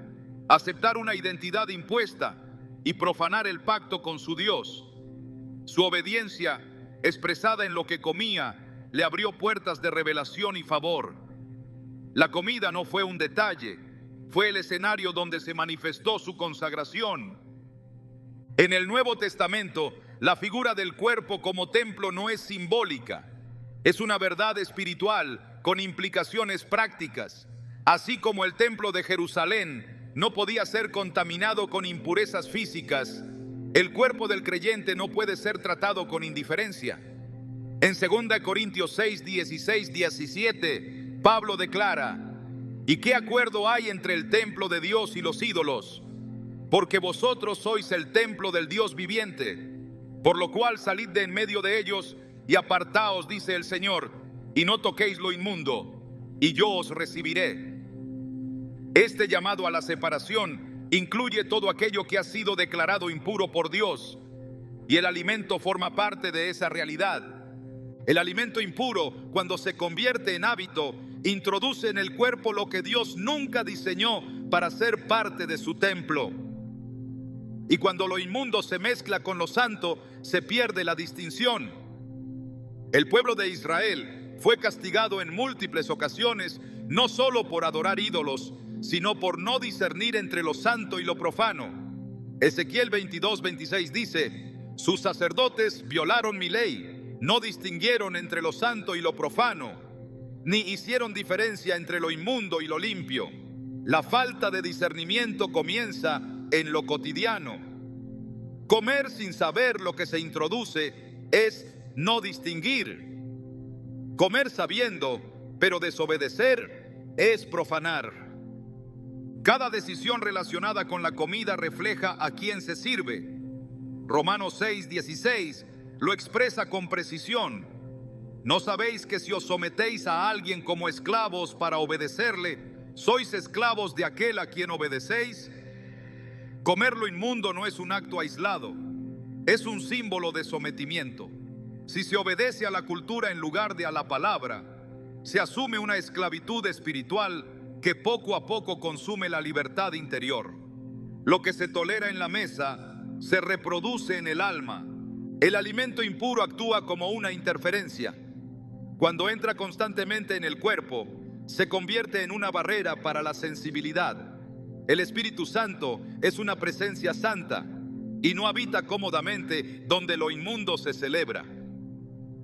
aceptar una identidad impuesta y profanar el pacto con su Dios. Su obediencia, expresada en lo que comía, le abrió puertas de revelación y favor. La comida no fue un detalle, fue el escenario donde se manifestó su consagración. En el Nuevo Testamento, la figura del cuerpo como templo no es simbólica, es una verdad espiritual con implicaciones prácticas. Así como el templo de Jerusalén no podía ser contaminado con impurezas físicas, el cuerpo del creyente no puede ser tratado con indiferencia. En 2 Corintios 6, 16, 17, Pablo declara: ¿y qué acuerdo hay entre el templo de Dios y los ídolos? Porque vosotros sois el templo del Dios viviente. Por lo cual salid de en medio de ellos y apartaos, dice el Señor, y no toquéis lo inmundo. y yo os recibiré. Este llamado a la separación incluye todo aquello que ha sido declarado impuro por Dios, y el alimento forma parte de esa realidad. El alimento impuro, cuando se convierte en hábito, introduce en el cuerpo lo que Dios nunca diseñó para ser parte de su templo. Y cuando lo inmundo se mezcla con lo santo, se pierde la distinción. El pueblo de Israel fue castigado en múltiples ocasiones, no solo por adorar ídolos, sino por no discernir entre lo santo y lo profano. Ezequiel 22:26 dice: sus sacerdotes violaron mi ley, no distinguieron entre lo santo y lo profano, ni hicieron diferencia entre lo inmundo y lo limpio. La falta de discernimiento comienza en lo cotidiano. Comer sin saber lo que se introduce es no distinguir. Comer sabiendo, pero desobedecer, es profanar. Cada decisión relacionada con la comida refleja a quién se sirve. Romanos 6:16 lo expresa con precisión. ¿No sabéis que si os sometéis a alguien como esclavos para obedecerle, sois esclavos de aquel a quien obedecéis? Comer lo inmundo no es un acto aislado, es un símbolo de sometimiento. Si se obedece a la cultura en lugar de a la palabra, se asume una esclavitud espiritual que poco a poco consume la libertad interior. Lo que se tolera en la mesa se reproduce en el alma. El alimento impuro actúa como una interferencia. Cuando entra constantemente en el cuerpo, se convierte en una barrera para la sensibilidad. El Espíritu Santo es una presencia santa y no habita cómodamente donde lo inmundo se celebra.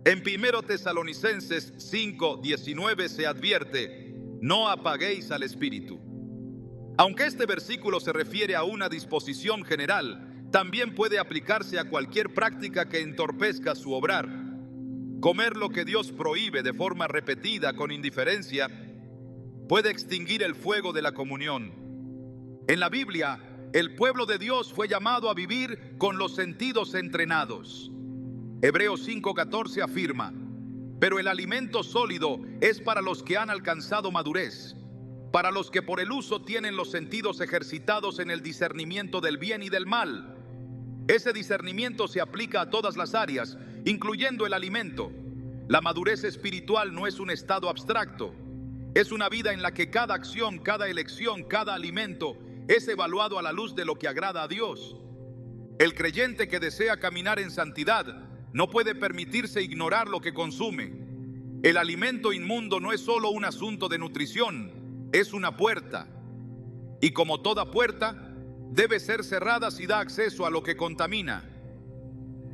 En 1 Tesalonicenses 5:19 se advierte: no apaguéis al Espíritu. Aunque este versículo se refiere a una disposición general, también puede aplicarse a cualquier práctica que entorpezca su obrar. Comer lo que Dios prohíbe de forma repetida con indiferencia puede extinguir el fuego de la comunión. En la Biblia, el pueblo de Dios fue llamado a vivir con los sentidos entrenados. Hebreos 5:14 afirma: pero el alimento sólido es para los que han alcanzado madurez, para los que por el uso tienen los sentidos ejercitados en el discernimiento del bien y del mal. Ese discernimiento se aplica a todas las áreas, incluyendo el alimento. La madurez espiritual no es un estado abstracto, es una vida en la que cada acción, cada elección, cada alimento es evaluado a la luz de lo que agrada a Dios. El creyente que desea caminar en santidad no puede permitirse ignorar lo que consume. El alimento inmundo no es solo un asunto de nutrición, es una puerta. Y como toda puerta, debe ser cerrada si da acceso a lo que contamina.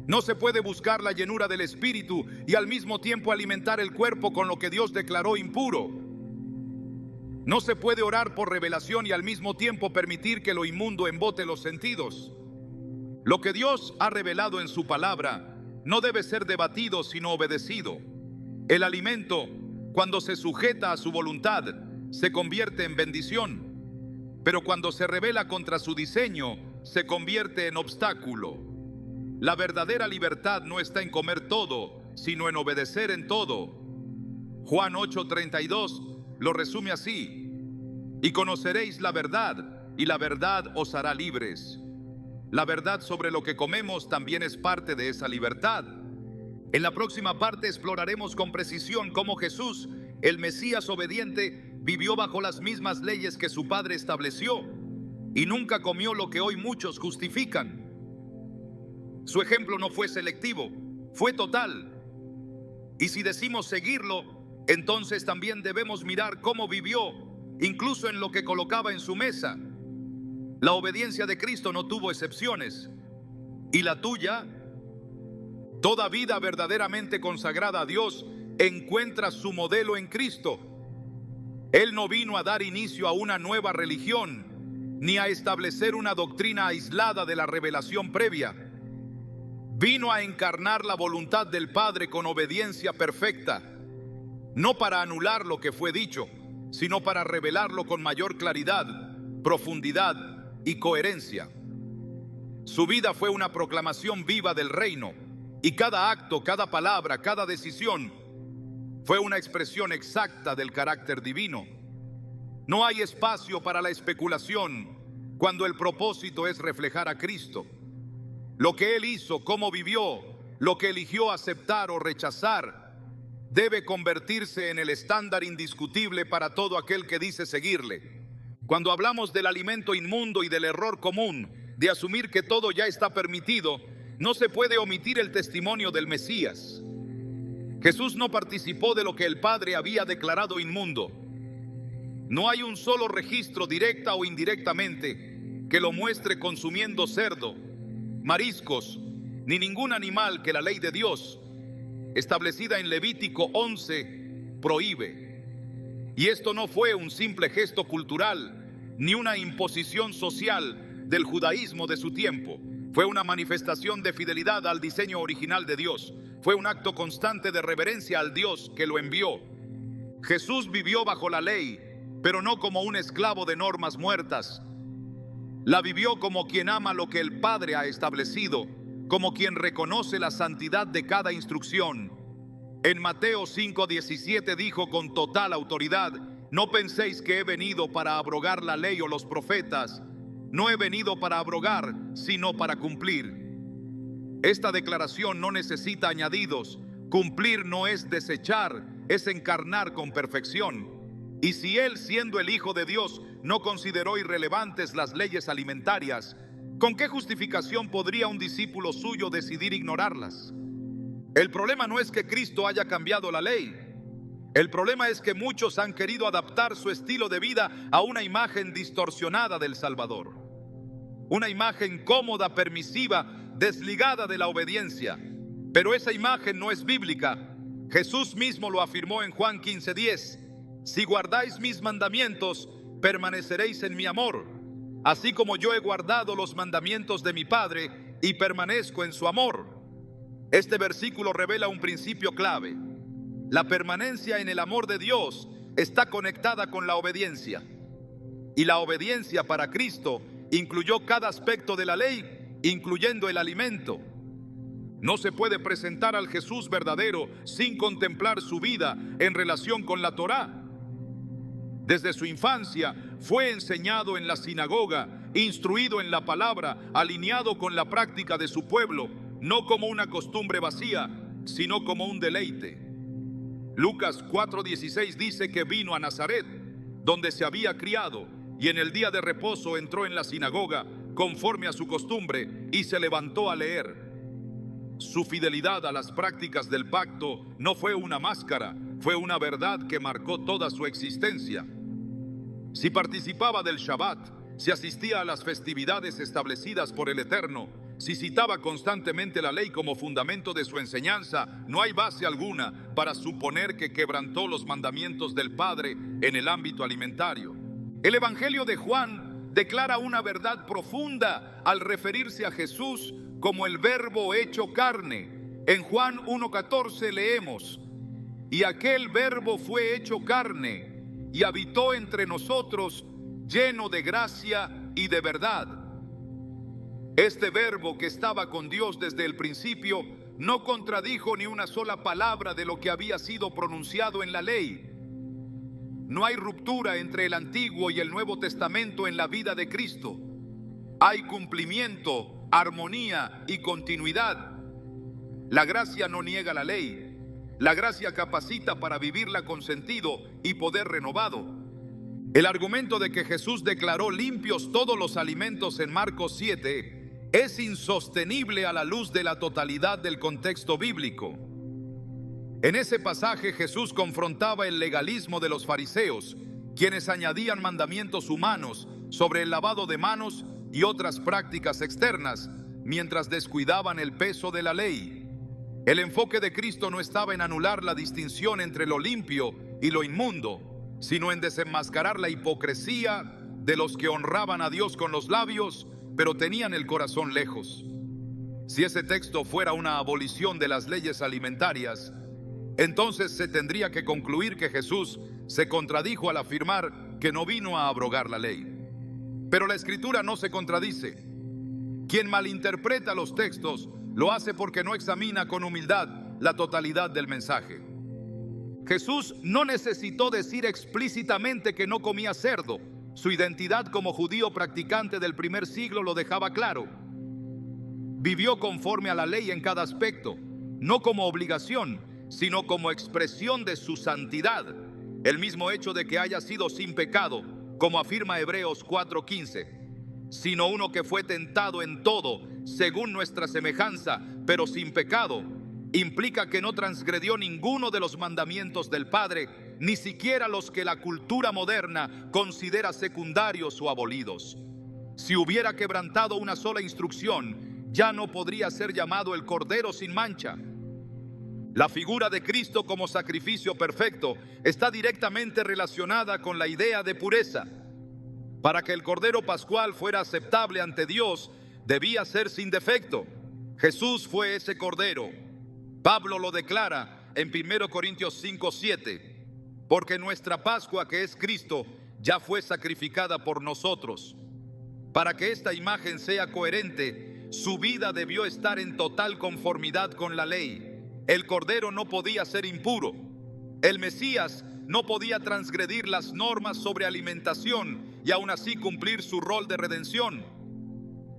No se puede buscar la llenura del Espíritu y al mismo tiempo alimentar el cuerpo con lo que Dios declaró impuro. No se puede orar por revelación y al mismo tiempo permitir que lo inmundo embote los sentidos. Lo que Dios ha revelado en su palabra no debe ser debatido, sino obedecido. El alimento, cuando se sujeta a su voluntad, se convierte en bendición, pero cuando se rebela contra su diseño, se convierte en obstáculo. La verdadera libertad no está en comer todo, sino en obedecer en todo. Juan 8:32 lo resume así: y conoceréis la verdad, y la verdad os hará libres. La verdad sobre lo que comemos también es parte de esa libertad. En la próxima parte exploraremos con precisión cómo Jesús, el Mesías obediente, vivió bajo las mismas leyes que su Padre estableció y nunca comió lo que hoy muchos justifican. Su ejemplo no fue selectivo, fue total. Y si decimos seguirlo, entonces también debemos mirar cómo vivió, incluso en lo que colocaba en su mesa. La obediencia de Cristo no tuvo excepciones. ¿Y la tuya? Toda vida verdaderamente consagrada a Dios encuentra su modelo en Cristo. Él no vino a dar inicio a una nueva religión, ni a establecer una doctrina aislada de la revelación previa. Vino a encarnar la voluntad del Padre con obediencia perfecta, no para anular lo que fue dicho, sino para revelarlo con mayor claridad, profundidad y coherencia. Su vida fue una proclamación viva del reino, y cada acto, cada palabra, cada decisión Fue una expresión exacta del carácter divino. No hay espacio para la especulación cuando el propósito es reflejar a Cristo. Lo que Él hizo, cómo vivió, lo que eligió aceptar o rechazar, debe convertirse en el estándar indiscutible para todo aquel que dice seguirle. Cuando hablamos del alimento inmundo y del error común de asumir que todo ya está permitido, no se puede omitir el testimonio del Mesías. Jesús no participó de lo que el Padre había declarado inmundo. No hay un solo registro, directa o indirectamente, que lo muestre consumiendo cerdo, mariscos, ni ningún animal que la ley de Dios, establecida en Levítico 11, prohíbe. Y esto no fue un simple gesto cultural, ni una imposición social del judaísmo de su tiempo. Fue una manifestación de fidelidad al diseño original de Dios. Fue un acto constante de reverencia al Dios que lo envió. Jesús vivió bajo la ley, pero no como un esclavo de normas muertas. La vivió como quien ama lo que el Padre ha establecido, como quien reconoce la santidad de cada instrucción. En Mateo 5:17 dijo con total autoridad: no penséis que he venido para abrogar la ley o los profetas. No he venido para abrogar, sino para cumplir. Esta declaración no necesita añadidos. Cumplir no es desechar, es encarnar con perfección. Y si Él, siendo el Hijo de Dios, no consideró irrelevantes las leyes alimentarias, ¿con qué justificación podría un discípulo suyo decidir ignorarlas? El problema no es que Cristo haya cambiado la ley. El problema es que muchos han querido adaptar su estilo de vida a una imagen distorsionada del Salvador. Una imagen cómoda, permisiva, desligada de la obediencia. Pero esa imagen no es bíblica. Jesús mismo lo afirmó en Juan 15:10. Si guardáis mis mandamientos, permaneceréis en mi amor, así como yo he guardado los mandamientos de mi Padre y permanezco en su amor. Este versículo revela un principio clave. La permanencia en el amor de Dios está conectada con la obediencia. Y la obediencia para Cristo incluyó cada aspecto de la ley, incluyendo el alimento. No se puede presentar al Jesús verdadero sin contemplar su vida en relación con la Torá. Desde su infancia fue enseñado en la sinagoga, instruido en la palabra, alineado con la práctica de su pueblo, no como una costumbre vacía, sino como un deleite. Lucas 4:16 dice que vino a Nazaret, donde se había criado, y en el día de reposo entró en la sinagoga, conforme a su costumbre, y se levantó a leer. Su fidelidad a las prácticas del pacto no fue una máscara, fue una verdad que marcó toda su existencia. Si participaba del Shabbat, si asistía a las festividades establecidas por el Eterno, si citaba constantemente la ley como fundamento de su enseñanza, no hay base alguna para suponer que quebrantó los mandamientos del Padre en el ámbito alimentario. El Evangelio de Juan declara una verdad profunda al referirse a Jesús como el Verbo hecho carne. En Juan 1:14 leemos: y aquel Verbo fue hecho carne y habitó entre nosotros, lleno de gracia y de verdad. Este Verbo, que estaba con Dios desde el principio, no contradijo ni una sola palabra de lo que había sido pronunciado en la ley. No hay ruptura entre el Antiguo y el Nuevo Testamento en la vida de Cristo. Hay cumplimiento, armonía y continuidad. La gracia no niega la ley. La gracia capacita para vivirla con sentido y poder renovado. El argumento de que Jesús declaró limpios todos los alimentos en Marcos 7 es insostenible a la luz de la totalidad del contexto bíblico. En ese pasaje Jesús confrontaba el legalismo de los fariseos, quienes añadían mandamientos humanos sobre el lavado de manos y otras prácticas externas, mientras descuidaban el peso de la ley. El enfoque de Cristo no estaba en anular la distinción entre lo limpio y lo inmundo, sino en desenmascarar la hipocresía de los que honraban a Dios con los labios, pero tenían el corazón lejos. Si ese texto fuera una abolición de las leyes alimentarias, entonces se tendría que concluir que Jesús se contradijo al afirmar que no vino a abrogar la ley. Pero la Escritura no se contradice. Quien malinterpreta los textos lo hace porque no examina con humildad la totalidad del mensaje. Jesús no necesitó decir explícitamente que no comía cerdo. Su identidad como judío practicante del primer siglo lo dejaba claro. Vivió conforme a la ley en cada aspecto, no como obligación, sino como expresión de su santidad. El mismo hecho de que haya sido sin pecado, como afirma Hebreos 4:15, sino uno que fue tentado en todo, según nuestra semejanza, pero sin pecado, implica que no transgredió ninguno de los mandamientos del Padre, ni siquiera los que la cultura moderna considera secundarios o abolidos. Si hubiera quebrantado una sola instrucción, ya no podría ser llamado el Cordero sin mancha. La figura de Cristo como sacrificio perfecto está directamente relacionada con la idea de pureza. Para que el Cordero Pascual fuera aceptable ante Dios, debía ser sin defecto. Jesús fue ese Cordero. Pablo lo declara en 1 Corintios 5:7, porque nuestra Pascua, que es Cristo, ya fue sacrificada por nosotros. Para que esta imagen sea coherente, su vida debió estar en total conformidad con la ley. El Cordero no podía ser impuro. El Mesías no podía transgredir las normas sobre alimentación y aún así cumplir su rol de redención.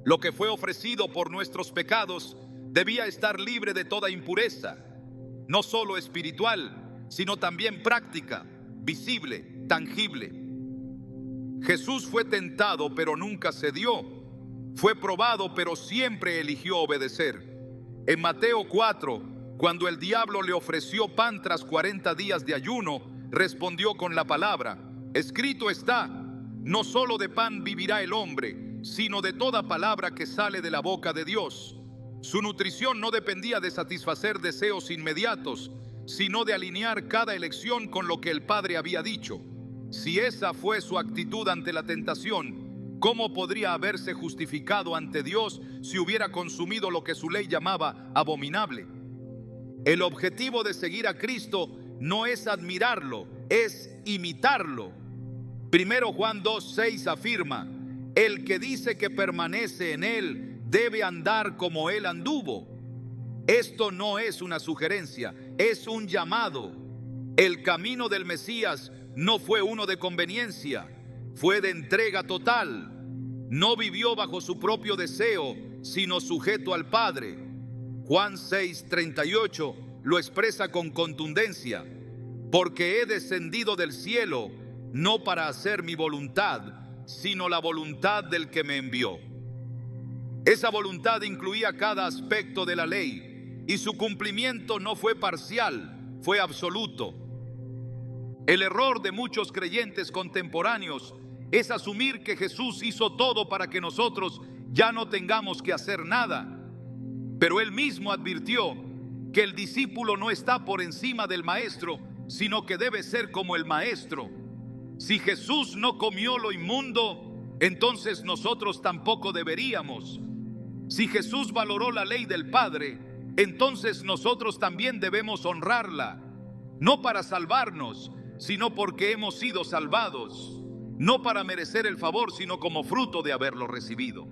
Lo que fue ofrecido por nuestros pecados debía estar libre de toda impureza, no solo espiritual, sino también práctica, visible, tangible. Jesús fue tentado, pero nunca cedió. Fue probado, pero siempre eligió obedecer. En Mateo 4, cuando el diablo le ofreció pan tras 40 días de ayuno, respondió con la palabra: escrito está, no solo de pan vivirá el hombre, sino de toda palabra que sale de la boca de Dios. Su nutrición no dependía de satisfacer deseos inmediatos, sino de alinear cada elección con lo que el Padre había dicho. Si esa fue su actitud ante la tentación, ¿cómo podría haberse justificado ante Dios si hubiera consumido lo que su ley llamaba abominable? El objetivo de seguir a Cristo no es admirarlo, es imitarlo. 1 Juan 2:6 afirma: el que dice que permanece en Él debe andar como Él anduvo. Esto no es una sugerencia, es un llamado. El camino del Mesías no fue uno de conveniencia, fue de entrega total. No vivió bajo su propio deseo, sino sujeto al Padre. Juan 6:38 lo expresa con contundencia: porque he descendido del cielo, no para hacer mi voluntad, sino la voluntad del que me envió. Esa voluntad incluía cada aspecto de la ley, y su cumplimiento no fue parcial, fue absoluto. El error de muchos creyentes contemporáneos es asumir que Jesús hizo todo para que nosotros ya no tengamos que hacer nada. Pero Él mismo advirtió que el discípulo no está por encima del maestro, sino que debe ser como el maestro. Si Jesús no comió lo inmundo, entonces nosotros tampoco deberíamos. Si Jesús valoró la ley del Padre, entonces nosotros también debemos honrarla, no para salvarnos, sino porque hemos sido salvados, no para merecer el favor, sino como fruto de haberlo recibido.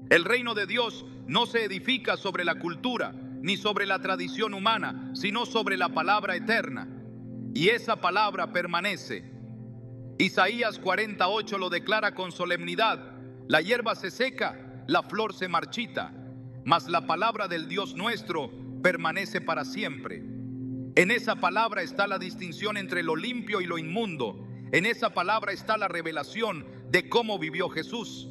El reino de Dios no se edifica sobre la cultura, ni sobre la tradición humana, sino sobre la palabra eterna. Y esa palabra permanece. Isaías 48 lo declara con solemnidad: la hierba se seca, la flor se marchita, mas la palabra del Dios nuestro permanece para siempre. En esa palabra está la distinción entre lo limpio y lo inmundo. En esa palabra está la revelación de cómo vivió Jesús.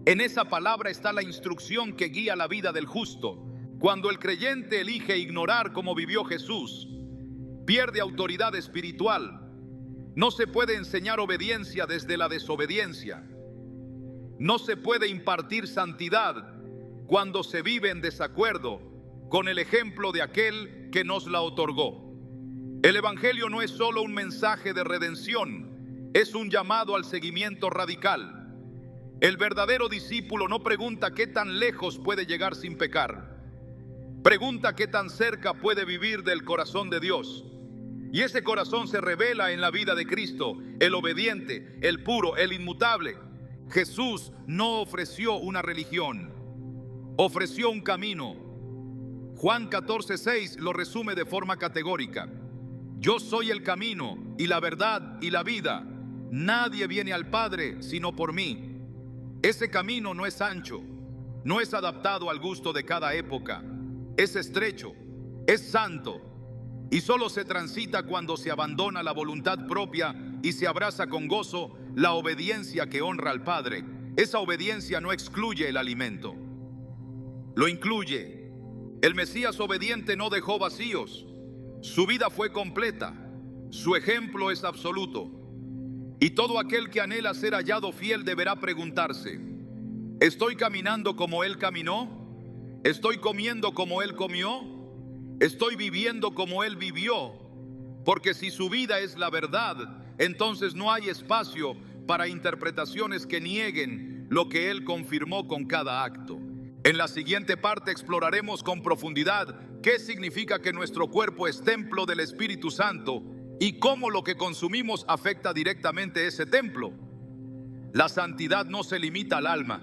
En esa palabra está la instrucción que guía la vida del justo. Cuando el creyente elige ignorar cómo vivió Jesús, pierde autoridad espiritual. No se puede enseñar obediencia desde la desobediencia. No se puede impartir santidad cuando se vive en desacuerdo con el ejemplo de aquel que nos la otorgó. El Evangelio no es solo un mensaje de redención, es un llamado al seguimiento radical. El verdadero discípulo no pregunta qué tan lejos puede llegar sin pecar. Pregunta qué tan cerca puede vivir del corazón de Dios. Y ese corazón se revela en la vida de Cristo, el obediente, el puro, el inmutable. Jesús no ofreció una religión, ofreció un camino. Juan 14:6 lo resume de forma categórica: Yo soy el camino y la verdad y la vida. Nadie viene al Padre sino por mí. Ese camino no es ancho, no es adaptado al gusto de cada época. Es estrecho, es santo y solo se transita cuando se abandona la voluntad propia y se abraza con gozo la obediencia que honra al Padre. Esa obediencia no excluye el alimento, lo incluye. El Mesías obediente no dejó vacíos. Su vida fue completa. Su ejemplo es absoluto. Y todo aquel que anhela ser hallado fiel deberá preguntarse: ¿estoy caminando como Él caminó? ¿Estoy comiendo como Él comió? ¿Estoy viviendo como Él vivió? Porque si su vida es la verdad, entonces no hay espacio para interpretaciones que nieguen lo que Él confirmó con cada acto. En la siguiente parte exploraremos con profundidad qué significa que nuestro cuerpo es templo del Espíritu Santo y cómo lo que consumimos afecta directamente ese templo. La santidad no se limita al alma,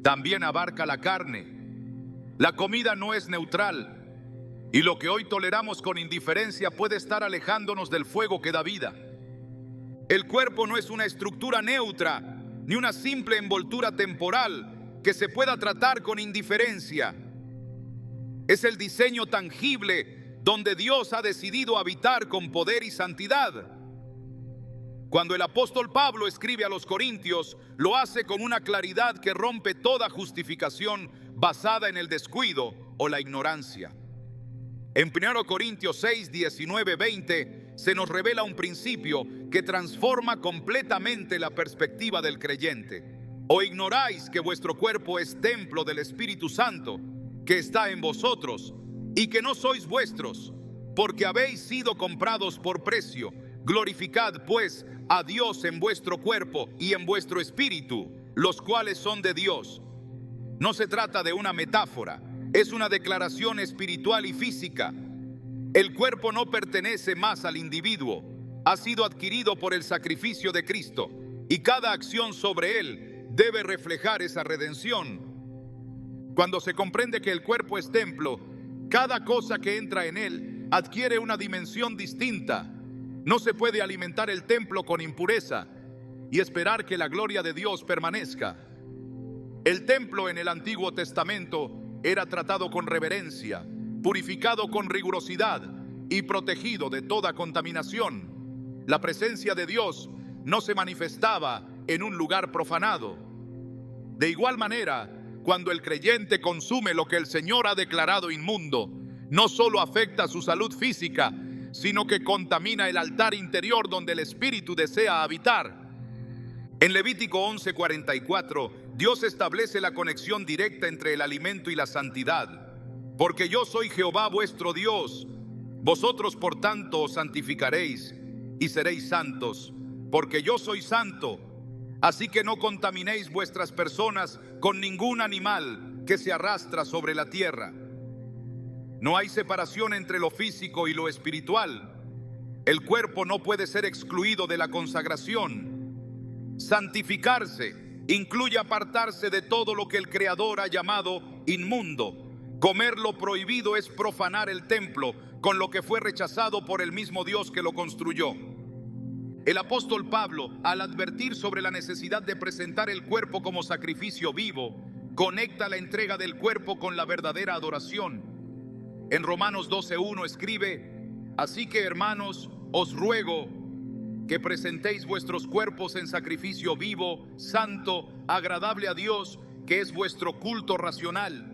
también abarca la carne. La comida no es neutral y lo que hoy toleramos con indiferencia puede estar alejándonos del fuego que da vida. El cuerpo no es una estructura neutra ni una simple envoltura temporal que se pueda tratar con indiferencia. Es el diseño tangible donde Dios ha decidido habitar con poder y santidad. Cuando el apóstol Pablo escribe a los Corintios, lo hace con una claridad que rompe toda justificación basada en el descuido o la ignorancia. En 1 Corintios 6, 19, 20 se nos revela un principio que transforma completamente la perspectiva del creyente. ¿O ignoráis que vuestro cuerpo es templo del Espíritu Santo, que está en vosotros, y que no sois vuestros, porque habéis sido comprados por precio? Glorificad pues a Dios en vuestro cuerpo y en vuestro espíritu, los cuales son de Dios. No se trata de una metáfora, es una declaración espiritual y física. El cuerpo no pertenece más al individuo, ha sido adquirido por el sacrificio de Cristo, y cada acción sobre él debe reflejar esa redención. Cuando se comprende que el cuerpo es templo, cada cosa que entra en él adquiere una dimensión distinta. No se puede alimentar el templo con impureza y esperar que la gloria de Dios permanezca. El templo en el Antiguo Testamento era tratado con reverencia, purificado con rigurosidad y protegido de toda contaminación. La presencia de Dios no se manifestaba en un lugar profanado. De igual manera, cuando el creyente consume lo que el Señor ha declarado inmundo, no solo afecta su salud física, sino que contamina el altar interior donde el Espíritu desea habitar. En Levítico 11:44, Dios establece la conexión directa entre el alimento y la santidad. Porque yo soy Jehová vuestro Dios, vosotros por tanto os santificaréis y seréis santos, porque yo soy santo. Así que no contaminéis vuestras personas con ningún animal que se arrastra sobre la tierra. No hay separación entre lo físico y lo espiritual. El cuerpo no puede ser excluido de la consagración. Santificarse incluye apartarse de todo lo que el Creador ha llamado inmundo. Comer lo prohibido es profanar el templo con lo que fue rechazado por el mismo Dios que lo construyó. El apóstol Pablo, al advertir sobre la necesidad de presentar el cuerpo como sacrificio vivo, conecta la entrega del cuerpo con la verdadera adoración. En Romanos 12:1 escribe: así que, hermanos, os ruego que presentéis vuestros cuerpos en sacrificio vivo, santo, agradable a Dios, que es vuestro culto racional.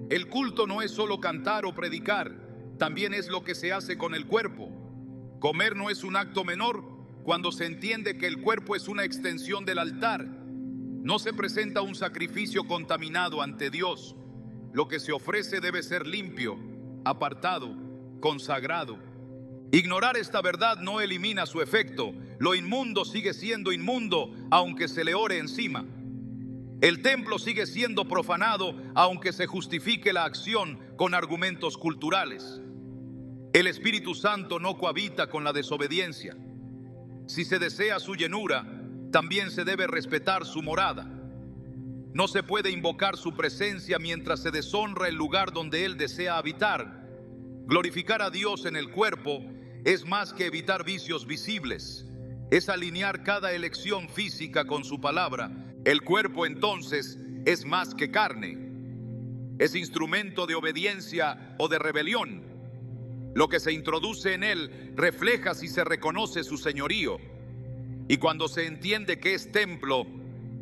El culto no es solo cantar o predicar, también es lo que se hace con el cuerpo. Comer no es un acto menor cuando se entiende que el cuerpo es una extensión del altar. No se presenta un sacrificio contaminado ante Dios. Lo que se ofrece debe ser limpio, apartado, consagrado. Ignorar esta verdad no elimina su efecto. Lo inmundo sigue siendo inmundo aunque se le ore encima. El templo sigue siendo profanado aunque se justifique la acción con argumentos culturales. El Espíritu Santo no cohabita con la desobediencia. Si se desea su llenura, también se debe respetar su morada. No se puede invocar su presencia mientras se deshonra el lugar donde Él desea habitar. Glorificar a Dios en el cuerpo es más que evitar vicios visibles. Es alinear cada elección física con su palabra. El cuerpo entonces es más que carne. Es instrumento de obediencia o de rebelión. Lo que se introduce en él refleja si se reconoce su señorío. Y cuando se entiende que es templo,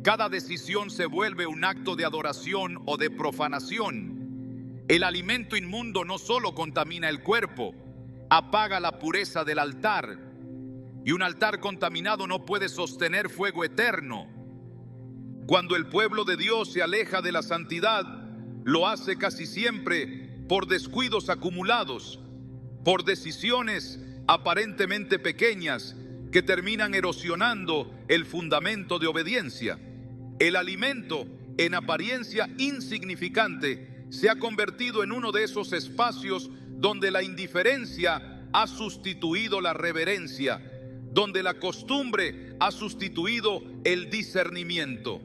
cada decisión se vuelve un acto de adoración o de profanación. El alimento inmundo no solo contamina el cuerpo, apaga la pureza del altar. Y un altar contaminado no puede sostener fuego eterno. Cuando el pueblo de Dios se aleja de la santidad, lo hace casi siempre por descuidos acumulados, por decisiones aparentemente pequeñas que terminan erosionando el fundamento de obediencia. El alimento, en apariencia insignificante, se ha convertido en uno de esos espacios donde la indiferencia ha sustituido la reverencia, donde la costumbre ha sustituido el discernimiento.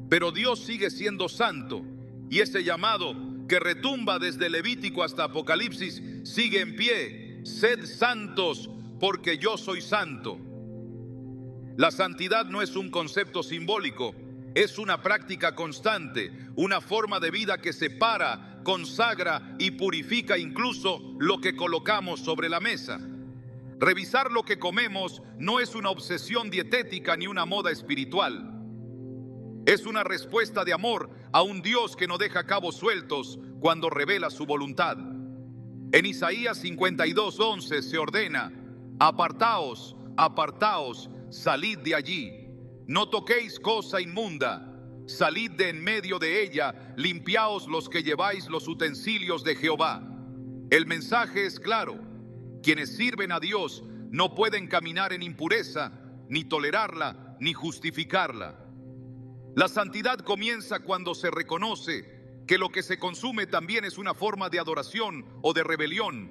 Pero Dios sigue siendo santo, y ese llamado que retumba desde Levítico hasta Apocalipsis sigue en pie: sed santos porque yo soy santo. La santidad no es un concepto simbólico, es una práctica constante, una forma de vida que separa, consagra y purifica incluso lo que colocamos sobre la mesa. Revisar lo que comemos no es una obsesión dietética ni una moda espiritual. Es una respuesta de amor a un Dios que no deja cabos sueltos cuando revela su voluntad. En Isaías 52:11 se ordena: apartaos, apartaos, salid de allí, no toquéis cosa inmunda, salid de en medio de ella, limpiaos los que lleváis los utensilios de Jehová. El mensaje es claro: quienes sirven a Dios no pueden caminar en impureza, ni tolerarla, ni justificarla. La santidad comienza cuando se reconoce que lo que se consume también es una forma de adoración o de rebelión.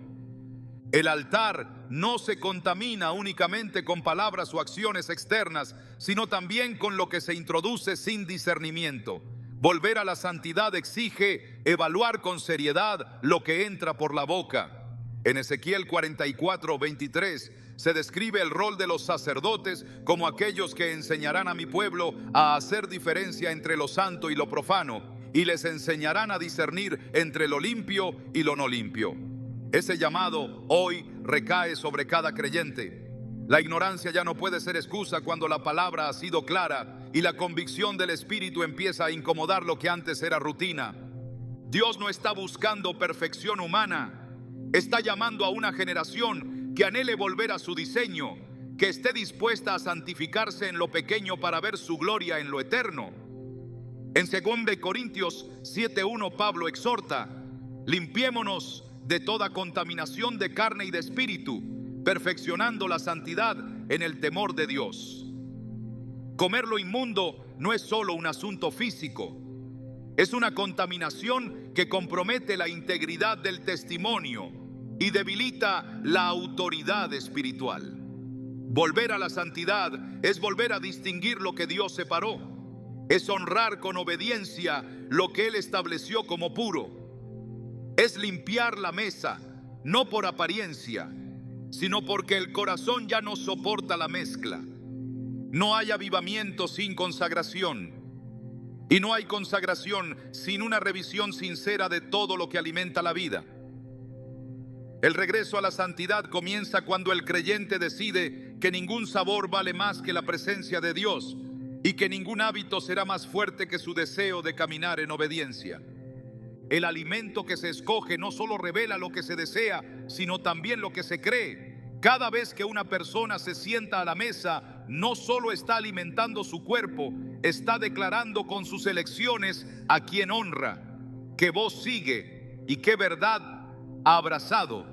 El altar no se contamina únicamente con palabras o acciones externas, sino también con lo que se introduce sin discernimiento. Volver a la santidad exige evaluar con seriedad lo que entra por la boca. En Ezequiel 44:23 se describe el rol de los sacerdotes como aquellos que enseñarán a mi pueblo a hacer diferencia entre lo santo y lo profano, y les enseñarán a discernir entre lo limpio y lo no limpio. Ese llamado hoy recae sobre cada creyente. La ignorancia ya no puede ser excusa cuando la palabra ha sido clara y la convicción del Espíritu empieza a incomodar lo que antes era rutina. Dios no está buscando perfección humana. Está llamando a una generación que anhele volver a su diseño, que esté dispuesta a santificarse en lo pequeño para ver su gloria en lo eterno. En 2 Corintios 7:1 Pablo exhorta: limpiémonos de toda contaminación de carne y de espíritu, perfeccionando la santidad en el temor de Dios. Comer lo inmundo no es solo un asunto físico, es una contaminación que compromete la integridad del testimonio y debilita la autoridad espiritual. Volver a la santidad es volver a distinguir lo que Dios separó. Es honrar con obediencia lo que Él estableció como puro. Es limpiar la mesa, no por apariencia, sino porque el corazón ya no soporta la mezcla. No hay avivamiento sin consagración, y no hay consagración sin una revisión sincera de todo lo que alimenta la vida. El regreso a la santidad comienza cuando el creyente decide que ningún sabor vale más que la presencia de Dios y que ningún hábito será más fuerte que su deseo de caminar en obediencia. El alimento que se escoge no solo revela lo que se desea, sino también lo que se cree. Cada vez que una persona se sienta a la mesa, no solo está alimentando su cuerpo, está declarando con sus elecciones a quien honra, qué voz sigue y qué verdad ha abrazado.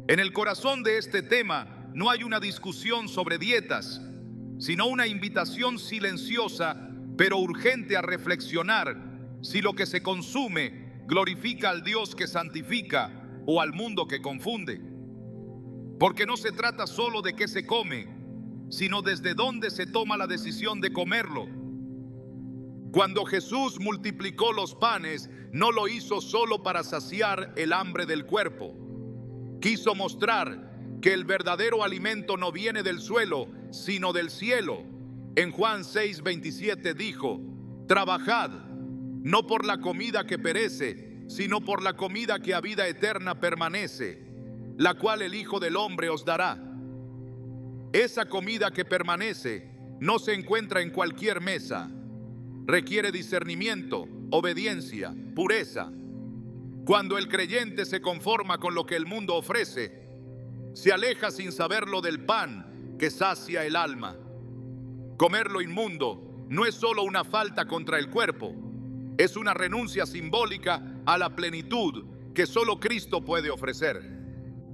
En el corazón de este tema no hay una discusión sobre dietas, sino una invitación silenciosa pero urgente a reflexionar si lo que se consume glorifica al Dios que santifica o al mundo que confunde. Porque no se trata solo de qué se come, sino desde dónde se toma la decisión de comerlo. Cuando Jesús multiplicó los panes, no lo hizo solo para saciar el hambre del cuerpo. Quiso mostrar que el verdadero alimento no viene del suelo, sino del cielo. En Juan 6:27 dijo: trabajad, no por la comida que perece, sino por la comida que a vida eterna permanece, la cual el Hijo del Hombre os dará. Esa comida que permanece no se encuentra en cualquier mesa. Requiere discernimiento, obediencia, pureza. Cuando el creyente se conforma con lo que el mundo ofrece, se aleja sin saberlo del pan que sacia el alma. Comer lo inmundo no es solo una falta contra el cuerpo, es una renuncia simbólica a la plenitud que solo Cristo puede ofrecer.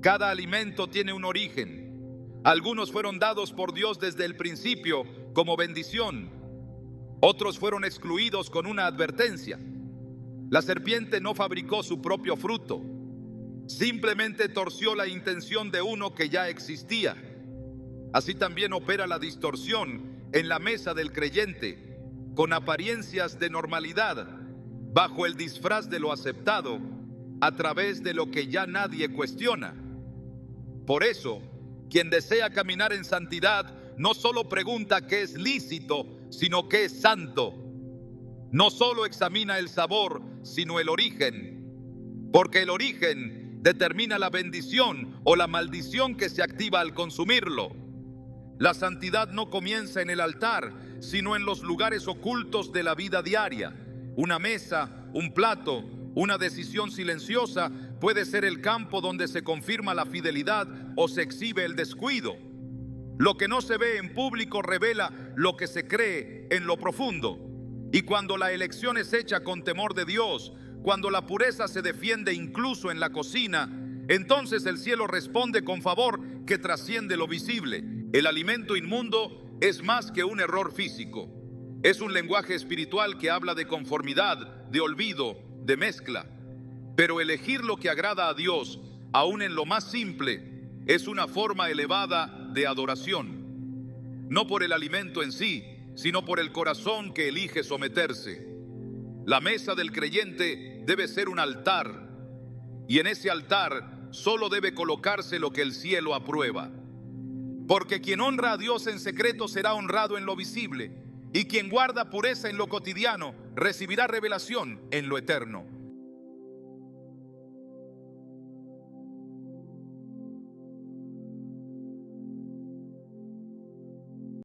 Cada alimento tiene un origen. Algunos fueron dados por Dios desde el principio como bendición. Otros fueron excluidos con una advertencia. La serpiente no fabricó su propio fruto. Simplemente torció la intención de uno que ya existía. Así también opera la distorsión en la mesa del creyente, con apariencias de normalidad, bajo el disfraz de lo aceptado, a través de lo que ya nadie cuestiona. Por eso, quien desea caminar en santidad no solo pregunta qué es lícito, sino qué es santo. No solo examina el sabor, sino el origen, porque el origen determina la bendición o la maldición que se activa al consumirlo. La santidad no comienza en el altar, sino en los lugares ocultos de la vida diaria. Una mesa, un plato, una decisión silenciosa puede ser el campo donde se confirma la fidelidad o se exhibe el descuido. Lo que no se ve en público revela lo que se cree en lo profundo. Y cuando la elección es hecha con temor de Dios, cuando la pureza se defiende incluso en la cocina, entonces el cielo responde con favor que trasciende lo visible. El alimento inmundo es más que un error físico. Es un lenguaje espiritual que habla de conformidad, de olvido, de mezcla. Pero elegir lo que agrada a Dios, aún en lo más simple, es una forma elevada de adoración. No por el alimento en sí, sino por el corazón que elige someterse. La mesa del creyente debe ser un altar, y en ese altar solo debe colocarse lo que el cielo aprueba. Porque quien honra a Dios en secreto será honrado en lo visible, y quien guarda pureza en lo cotidiano recibirá revelación en lo eterno.